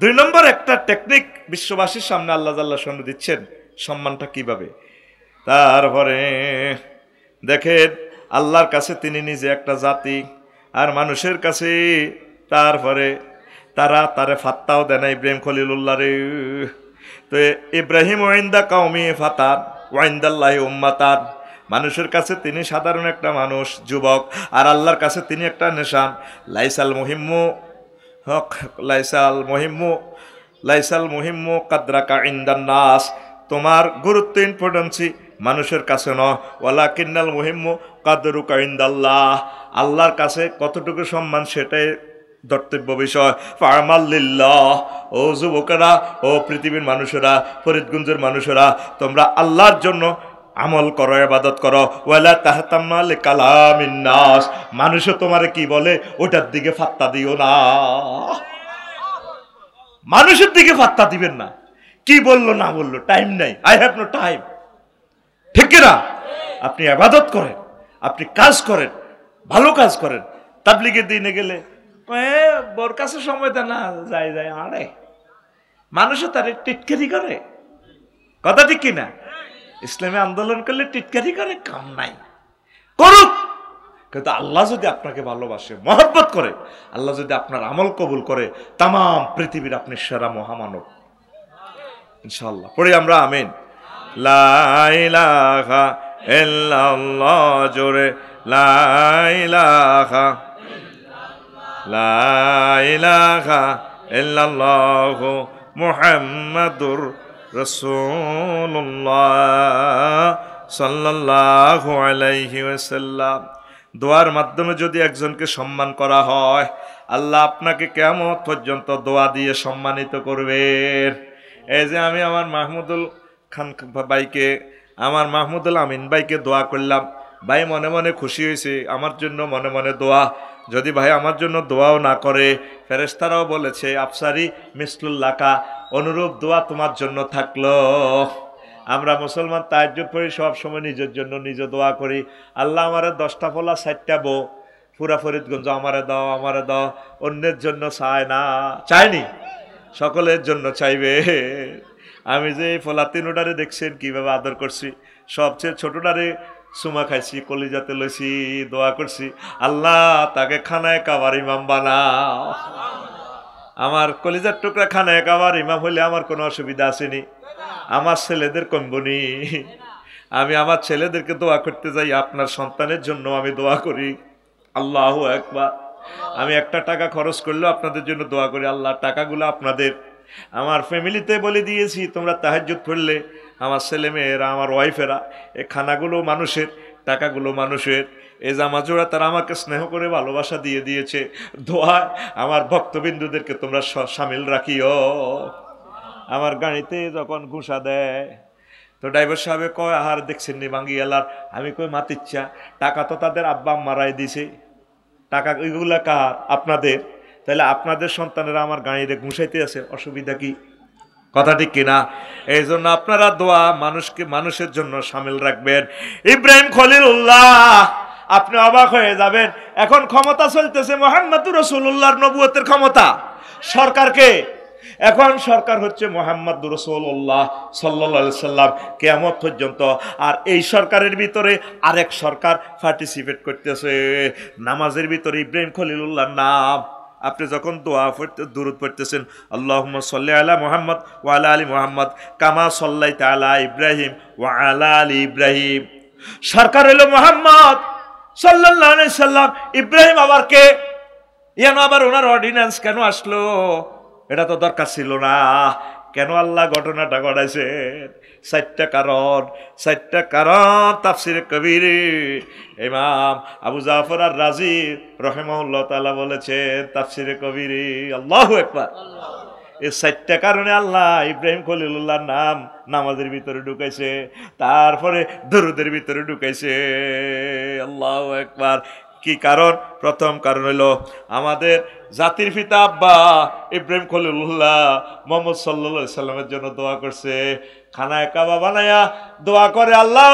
[SPEAKER 1] 2 নম্বর একটা টেকনিক বিশ্ববাসীর সামনে আল্লাহ জাল্লাহ শুনে দিচ্ছেন সম্মানটা কিভাবে। তারপরে দেখেন আল্লাহর কাছে তিনি নিজে একটা জাতি, আর মানুষের কাছে তারপরে তারে ফাত্তাও দেয় না ইব্রাহিম খলিলুল্লাহ রে। তো ইব্রাহিম ওয়াইন্দা কাউমি ফাতান ওয়াইন্দাল্লাহি উম্মাতান, মানুষের কাছে তিনি সাধারণ একটা মানুষ, যুবক, আর আল্লাহর কাছে তিনি একটা নিশান। লাইসাল মুহিম্মু হক লাইসাল মুহিম্মু কাদরাকা ইনদান নাস, তোমার গুরুত্ব ইম্পর্টেন্সি মানুষের কাছে নয়, ওয়ালাকিন্নাল মুহিম্মু কাদরুকা ইনদাল্লাহ, আল্লাহর কাছে কতটুকু সম্মান সেটাই ধর্তব্য বিষয়। ফামাল লিল্লাহ, ও যুবকেরা, ও পৃথিবীর মানুষেরা, ফরিদগঞ্জের মানুষেরা, তোমরা আল্লাহর জন্য আমল করো, ইবাদত করো। ওয়ালা তাহতাম্মা লিকালামিন নাস, মানুষও তোমারে কি বলে ওটার দিকে ফাত্তা দিও না, মানুষের দিকে ফাত্তা দিবেন না। কি বললো না বললো টাইম নাই, আই হ্যাভ নো টাইম, ঠিক না? আপনি ইবাদত করেন, আপনি কাজ করেন, ভালো কাজ করেন। তাবলীগের দিনে গেলে বোর কাছে সময় দেয় না, যাই আরে মানুষও তারে টিটকারি করে, কথা ঠিক কিনা? ইসলামে আন্দোলন করলে টিটকারি করে, কাম নাই, করুক। কিন্তু আল্লাহ যদি আপনাকে ভালোবাসে, মহব্বত করে, আল্লাহ যদি আপনার আমল কবুল করে, তাম পৃথিবীর আপনি সেরা মহামানব ইনশাআল্লাহ। পড়ি আমরা আমিন। লা ইলাহা ইল্লাল্লাহ, জোরে লা ইলাহা ইল্লাল্লাহু মুহাম্মাদুর রাসূলুল্লাহ সাল্লাল্লাহু আলাইহি ওয়াসাল্লাম। দোয়ার মাধ্যমে যদি একজনকে সম্মান করা হয়, আল্লাহ আপনাকে কিয়ামত পর্যন্ত দোয়া দিয়ে সম্মানিত করবেন। এই যে আমি আমার মাহমুদুল খান ভাইকে, আমার মাহমুদুল আমিন ভাইকে দোয়া করলাম, ভাই মনে মনে খুশি হয়েছে, আমার জন্য মনে মনে দোয়া। যদি ভাই আমার জন্য দোয়াও না করে, ফেরেশতারাও বলেছে আফসারি মিসলুল্লাকা, অনুরূপ দোয়া তোমার জন্য থাকলো। আমরা মুসলমান তাহাজ্জুদ পড়ি, সব সময় নিজের জন্য নিজে দোয়া করি। আল্লাহ আমারে 10টা ফলা 4টা বউ, পুরা ফরিদগঞ্জ আমারে দাও, আমারে দাও। অন্যের জন্য চায় না, চাইনি, সকলের জন্য চাইবে। আমি যে ফলা 3টারে দেখছেন কিভাবে আদর করছি, সবচেয়ে ছোটটারে সুমা খাইছি, কলিজাতে লইছি, দোয়া করছি, আল্লাহ তাকে খানায় কাবার ইমাম বানাও। আমার কলিজার টুকরা খানায় কাবার ইমাম হইলে আমার কোনো অসুবিধা আসেনি, আমার ছেলেদের কমবনি। আমি আমার ছেলেদেরকে দোয়া করতে যাই, আপনার সন্তানের জন্য আমি দোয়া করি। আল্লাহু আকবার। আমি একটা টাকা খরচ করলেও আপনাদের জন্য দোয়া করি, আল্লাহ টাকাগুলো আপনাদের। আমার ফ্যামিলিতে বলে দিয়েছি, তোমরা তাহাজ্জুদ পড়লে আমার ছেলে মেয়েরা, আমার ওয়াইফেরা, এই খানাগুলো মানুষের, টাকাগুলো মানুষের। এই জামাজোড়া তারা আমাকে স্নেহ করে ভালোবাসা দিয়ে দিয়েছে। দোয়া আমার ভক্তবিন্দুদেরকে তোমরা সামিল রাখিও। আমার গাড়িতে যখন ঘুষা দেয়, তো ড্রাইভার সাহেব কয় আহার দেখছেন নি ভাঙ্গি এলার, আমি কই মাতিচ্ছা, টাকা তো তাদের আব্বা মারাই দিছে, টাকা ওইগুলা কার? আপনাদের। তাহলে আপনাদের সন্তানেরা আমার গাড়িতে ঘুষাইতে আছে, অসুবিধা কি? কথা ঠিক কিনা? এই জন্য আপনারা দোয়া মানুষকে মানুষের জন্য সামিল রাখবেন। ইব্রাহিম খলিলুল্লাহ, আপনি অবাক হয়ে যাবেন, এখন ক্ষমতা চলতেছে মুহাম্মদুর রাসূলুল্লাহর নবুয়তের ক্ষমতা। সরকারকে এখন সরকার হচ্ছে মুহাম্মদুর রাসূলুল্লাহ সাল্লাল্লাহু আলাইহি সাল্লাম কিয়ামত পর্যন্ত। আর এই সরকারের ভিতরে আরেক সরকার পার্টিসিপেট করতেছে। নামাজের ভিতরে ইব্রাহিম খলিলুল্লাহর নাম। আপনি যখন দোয়া পড়তে দুরূদ পড়তেছেন, আল্লাহুম্মা সাল্লি আলা মুহাম্মদ ওয়া আলা আলি মুহাম্মদ কামা সাল্লাইতা আলা ইব্রাহিম ওয়া আলা আলি ইব্রাহিম। সরকার হলো মুহাম্মদ সাল্লাল্লাহু আলাইহি সাল্লাম। ইব্রাহিম আবার কে? কেন আবার ওনার অর্ডিন্যান্স কেন আসলো? এটা তো দরকার ছিল না। কেন আল্লাহ ঘটনাটা ঘটাইছেন? 4টা কারণ তাফসিরে কবিরে ইমাম আবু জাফর আর রাজি রাহিমাহুল্লাহ তাআলা বলেছেন তাফসিরে কবিরে। আল্লাহু আকবার। এই 4টা কারণে আল্লাহ ইব্রাহিম খলিলুল্লাহর নাম নামাজের ভিতরে ঢুকাইছে, তারপরে দরুদের ভিতরে ঢুকাইছে। আল্লাহু আকবার। কি কারণ? প্রথম কারণ হলো আমাদের জাতির পিতা আব্বা ইব্রাহিম খলিলুল্লাহ মুহাম্মদ সাল্লাল্লাহু আলাইহি সাল্লামের জন্য দোয়া করছে। খানায় কাবা বানায়া দোয়া করে, আল্লাহ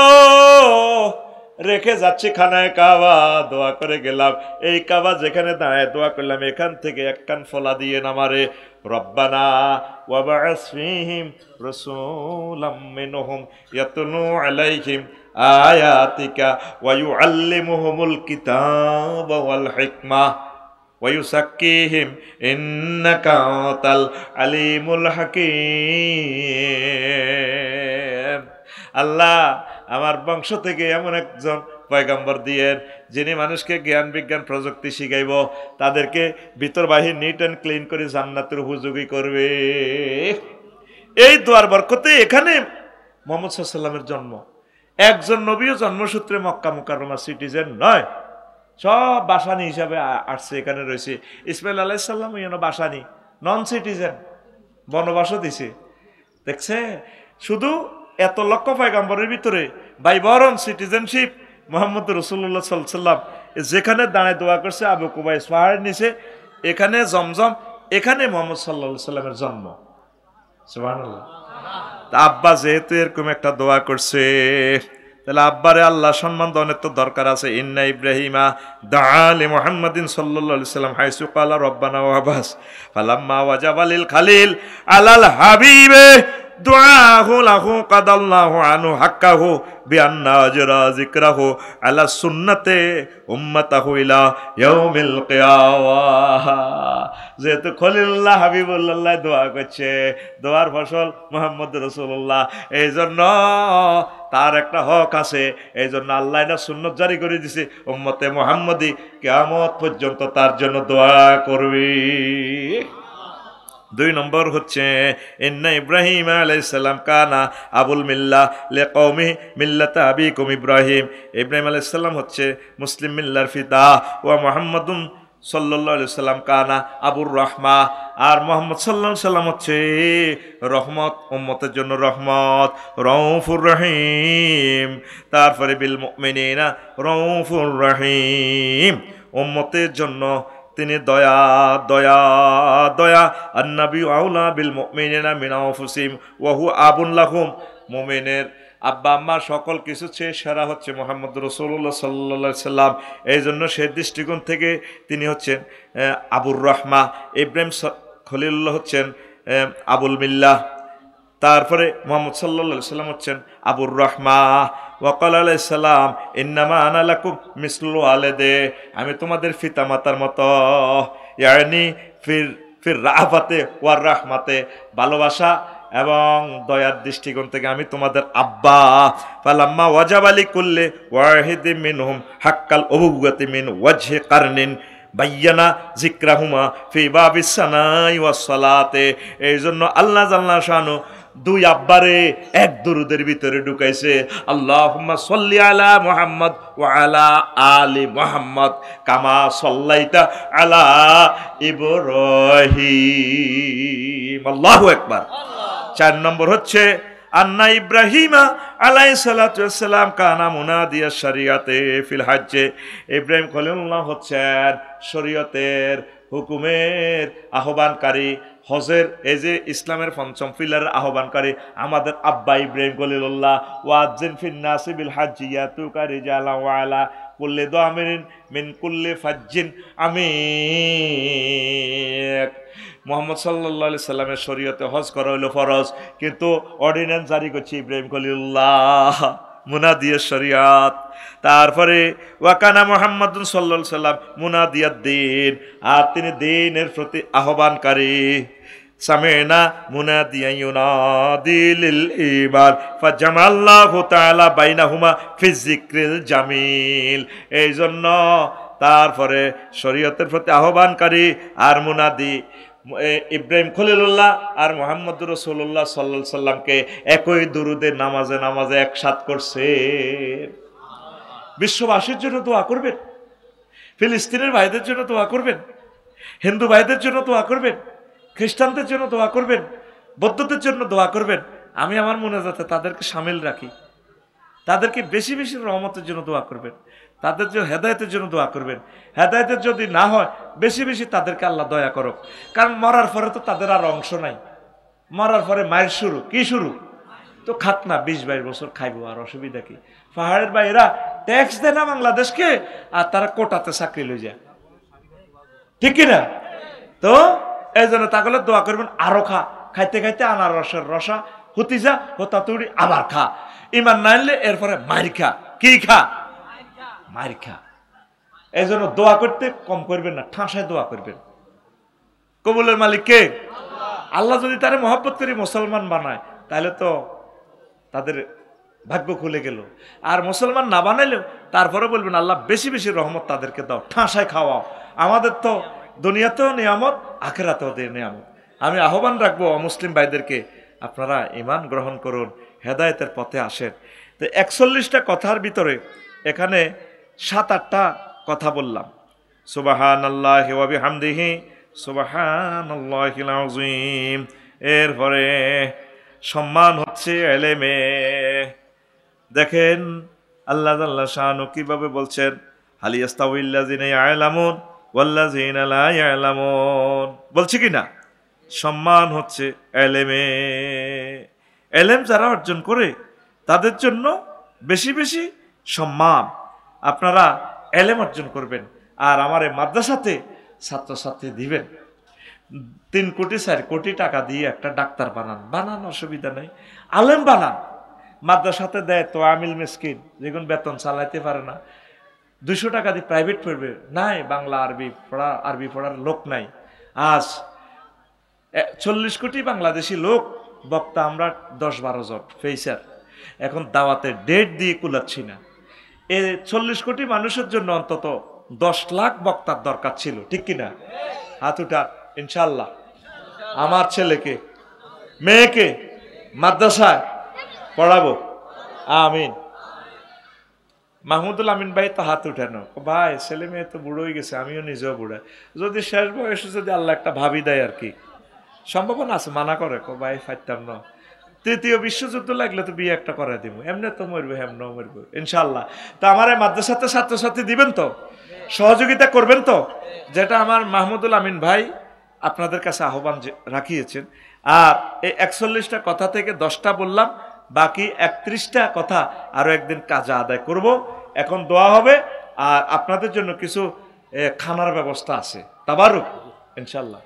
[SPEAKER 1] রেখে যাচ্ছি খানায় কাবা, দোয়া করে গেলাম। এই কাবা যেখানে দাঁড়ায় দোয়া করলাম, এখান থেকে এক কান ফলা দিয়ে নামারে, রব্বানা ওয়াবা'আস ফীহিম রাসূলাম মিনহুম ইয়াতলু আলাইহিম আয়াতিকা ওয়া ইউআল্লিমুহুমুল কিতাবা ওয়াল হিকমাহ ওয়া ইউযাক্কিহিম ইন্নাকা আনতাল আলীমুল হাকীম। আল্লাহ, আমার বংশ থেকে এমন একজন পয়গম্বর দিয়েন যিনি মানুষকে জ্ঞান বিজ্ঞান প্রযুক্তি শিখাইব, তাদেরকে ভিতর বাহির নিট অ্যান্ড ক্লিন করে জান্নাতের উপযোগী করবে। এই দোয়ার বরকতে এখানে মুহাম্মদ সাল্লাল্লাহু আলাইহি ওয়াসাল্লামের জন্ম। একজন নবীও জন্মসূত্রে মক্কা মুকাররমা সিটিজেন নয়, সব বাসানি হিসাবে আসছে, এখানে রয়েছে। ইসমাইল আলাইহিস সালাম বাসানি, নন সিটিজেন, বনবাসও দিছে। দেখছে, শুধু এত লক্ষ পয়গম্বরের ভিতরে বাইবরণ সিটিজেনশিপ মুহাম্মদ রাসূলুল্লাহ সাল্লাল্লাহু আলাইহি ওয়াসাল্লাম যেখানে দাঁড়ায় দোয়া করছে আবু কুবাইস পাহাড়ের নিচে, এখানে জমজম, এখানে মুহাম্মদ সাল্লাল্লাহু আলাইহি ওয়াসাল্লামের জন্ম। সুবহানাল্লাহ। তা আব্বা যেহেতু এরকম একটা দোয়া করছে, তাহলে আব্বারে আল্লাহ সম্মান দেওয়ার তো দরকার আছে। ইন্না ইব্রাহিমা দাআ লি মুহাম্মাদিন সাল্লাল্লাহু আলাইহি ওয়াসাল্লাম হাইসু ক্বালা রব্বানা ওয়া বাস ফালাম্মা ওয়াজাবা লিল খালিল আলাল হাবিবে দুআহু লাহু কাদাল্লাহু আনহু হাক্কাহু বিআন্না আজরা যিকরাহু আলা সুন্নাতে উম্মাতাহু ইলা ইয়াউমিল কিয়ামাহ। যেহেতু খলিলুল্লাহ হাবিবুল্লাহ দোয়া করছে, দোয়ার ফসল মুহাম্মদ রাসূলুল্লাহ, এই জন্য তার একটা হক আছে। এই জন্য আল্লাহ এটা সুন্নত জারি করে দিছে, উম্মতে মুহাম্মদী কিয়ামত পর্যন্ত তার জন্য দোয়া করবে। 2 নম্বর হচ্ছে ইন্না ইব্রাহিম আলাইহিস সালাম কানা আবুল মিল্লাহ লিকওমি মিল্লাতা আবিকুম ইব্রাহিম। ইব্রাহিম আলাইহিস সালাম হচ্ছে মুসলিম মিল্লার পিতা। ওয়া মুহাম্মাদুন সাল্লাল্লাহু আলাইহি ওয়াসাল্লাম কানা আবুর রাহমা। আর মুহাম্মদ সাল্লাল্লাহু আলাইহি ওয়াসাল্লাম হচ্ছে রহমত, উম্মতের জন্য রহমত, রউফুর রহিম। তারপরে বিল মুমিনিনা রউফুর রহিম, উম্মতের জন্য তিনি দয়া দয়া দয়া। আন-নবী আউলা বিল মুমিনিনা মিন আনফুসিহিম ওয়া হুয়া আবুন লাহুম। মুমিনের আব্বা আম্মা সকল কিছু চেয়ে সেরা হচ্ছে মুহাম্মদ রাসূলুল্লাহ সাল্লাল্লাহু আলাইহি ওয়াসাল্লাম। এই জন্য সেই দৃষ্টিকোণ থেকে তিনি হচ্ছেন আবুর রহমা। ইব্রাহিম খলিলুল্লাহ হচ্ছেন আবুল মিল্লাহ। তারপরে মুহাম্মদ সাল্লাল্লাহু আলাইহি ওয়াসাল্লাম হচ্ছেন আবুর রহমা। ওয়াকাল আলাইহিস সালাম ইন্নামা আনা লাকুম মিসলু ওয়ালিদে, আমি তোমাদের পিতা মাতার মতো। ইয়ানি ফির রাহফাতে ওয়ার রাহমাতে, ভালোবাসা এবং দয়ার দৃষ্টিকোণ থেকে আমি তোমাদের আব্বা। ফালাম্মা ওয়াজাবা লিকুল্লি ওয়াহিদিন মিনহুম হাক্কাল উবুওয়াতি মিন ওয়াজহি কারনিন বাইয়ানা যিকরাহুমা ফি বাবিস সানাই ওয়াস সালাতে। এই জন্য আল্লাহ জাল্লা শানু 2 আব্বারে এক দুরুদের ভিতরে ঢুকাইছে। আল্লাহুম্মা সাল্লি আলা মুহাম্মদ ওয়া আলা আলি মুহাম্মদ কামা সাল্লাইতা আলা ইব্রাহিম। আল্লাহু আকবার। 4 নম্বর হচ্ছে আন্না ইব্রাহিমা আলাইহিস সালাতু ওয়াস সালাম কানা মুনাদিয়া শরিয়াতে ফিল হজ্জে। ইব্রাহিম খলিলুল্লাহ হচ্ছেন শরীয়তের হুকুমের আহ্বানকারী, হজের এই যে ইসলামের 5ম পিলারের আহ্বানকারী আমাদের আব্বা ইব্রাহিম খলিলুল্লাহ। ওয়াজ্জিন ফিন নাসি বিল হজ্জি ইয়াতুকা রিজালান ওয়া আলা কুল্লি দামিরিন মিন কুল্লি ফাজ্জিন আমিক। মুহাম্মদ সাল্লাল্লাহু আলাইহি সাল্লামের শরীয়তে হজ করা হলো ফরজ, কিন্তু অর্ডিন্যান্স জারি করছে ইব্রাহিম খলিলুল্লাহ, মুনাদিয়া শরিয়াত। তারপরে ওয়াকানা মুহাম্মাদুন সাল্লাল্লাহু আলাইহি সাল্লাম মুনাদিয়াদ দ্বীন, আর তিনি দ্বীনের প্রতি আহ্বানকারী। সামিনা মুনাদিয়া ইউনাদি লিল ঈমান ফাজামাল্লাহু তাআলা বাইনাহুমা ফি যিকরিল জামিল। এই জন্য তারপরে শরীয়তের প্রতি আহ্বানকারী আর মুনাদি ইব্রাহিম খলিলুল্লাহ আর মুহাম্মদ রাসূলুল্লাহ সাল্লাল্লাহু আলাইহি সাল্লামকে একই দুরুদে নামাজে নামাজে একসাথ করছে। বিশ্ববাসীর জন্য দোয়া করবেন, ফিলিস্তিনের ভাইদের জন্য দোয়া করবেন, হিন্দু ভাইদের জন্য দোয়া করবেন, খ্রিস্টানদের জন্য দোয়া করবেন, বৌদ্ধদের জন্য দোয়া করবেন। আমি আমার মুনাজাতে তাদেরকে শামিল রাখি, তাদেরকে বেশি বেশি রহমতের জন্য দোয়া করবেন, তাদের জন্য হেদায়েতের জন্য দোয়া করবেন। হেদায়েতের যদি না হয় বেশি বেশি তাদেরকে আল্লাহ দয়া করো, কারণ মরার পরে তো তাদের আর অংশ নাই। মরার পরে মায়ের শুরু, কি শুরু? তো খাক না, 20-22 বছর খাইবো, আর অসুবিধা কি? পাহাড়ের বাইরা ট্যাক্স দেয় না বাংলাদেশকে, আর তারা কোটাতে চাকরি লই যায়, ঠিক কিনা? তো এই জন্য তাহলে দোয়া করবেন আরো খা, খাইতে খাইতে আনারসের রসা হতি যা, হতা তুড়ি আবার খা, ইমান না আনলে এরপরে মাইর খা। কি খা? মাইর খা। এই জন্য দোয়া করতে কম করবেন না, ঠাঁসায় দোয়া করবেন। কবুলের মালিক কে? আল্লাহ যদি তারে মহব্বত করে মুসলমান বানায়, তাহলে তো তাদের ভাগ্য খুলে গেল। আর মুসলমান না বানাইলেও তারপরে বলবেন আল্লাহ বেশি বেশি রহমত তাদেরকে দাও, ঠাঁসায় খাওয়াও। আমাদের তো দুনিয়াতেও নিয়ামত, আখেরাতেও নিয়ামত। আমি আহ্বান রাখবো অমুসলিম ভাইদেরকে, আপনারা ঈমান গ্রহণ করুন, হেদায়েতের পথে আসেন। তো 41টা কথার ভিতরে এখানে 7-8টা কথা বললাম। সুবহানাল্লাহি ওয়া বিহামদিহি সুবহানাল্লাহিল আযীম। এরপরে সম্মান হচ্ছে এলেমে। দেখেন আল্লাহ জাল্লা শানু কিভাবে বলছেন, হাল ইয়াস্তাউইল্লাযিনা ইয়ালামুন ওয়াল্লাযিনা লা ইয়ালামুন, বলছে কি না? সম্মান হচ্ছে এলেমে। এলেম যারা অর্জন করে তাদের জন্য বেশি বেশি সম্মান। আপনারা এলেম অর্জন করবেন, আর আমার এই মাদ্রাসাতে ছাত্রছাত্রী দিবেন। 3 কোটি 4 কোটি টাকা দিয়ে একটা ডাক্তার বানান, অসুবিধা নেই, আলেম বানান। মাদ্রাসাতে দেয় তো আমিল মিসকিন, যেগুন বেতন চালাইতে পারে না, 200 টাকা দিয়ে প্রাইভেট পড়বে, নাই বাংলা আরবি পড়ার লোক নাই। আজ 40 কোটি বাংলাদেশি লোক, বক্তা আমরা 10-12 জন ফেসার, এখন দাওয়াতে ডেট দিয়ে কুলাচ্ছি না। এই 40 কোটি মানুষের জন্য অন্তত 10 লাখ বক্তার দরকার ছিল, ঠিক কিনা? হাত উঠা। ইনশাল্লাহ আমার ছেলেকে মেয়েকে মাদ্রাসায় পড়াবো, আমিন। মাহমুদুল আমিন ভাই তো হাত উঠানো, ভাই ছেলে মেয়ে তো বুড়ো হয়ে গেছে, আমিও নিজেও বুড়া, যদি শেষ বয়সে যদি আল্লাহ একটা ভাবি দেয় আর কি, সম্ভাবনা আছে। মানা করে, ভাই ফাইতাম না, 3য় বিশ্বযুদ্ধ লাগলে তো বিয়ে একটা করে দিব, এমনি তো মরবে, হেমনও মরবে ইনশাল্লাহ। তো আমার এই মাদ্রাসাতে ছাত্রছাত্রী দিবেন তো, সহযোগিতা করবেন তো, যেটা আমার মাহমুদুল আমিন ভাই আপনাদের কাছে আহ্বান রাখিয়েছেন। আর এই 41টা কথা থেকে 10টা বললাম, বাকি 31টা কথা আরো একদিন কাজে আদায় করব। এখন দোয়া হবে, আর আপনাদের জন্য কিছু খানার ব্যবস্থা আছে, তাবারুক ইনশাল্লাহ।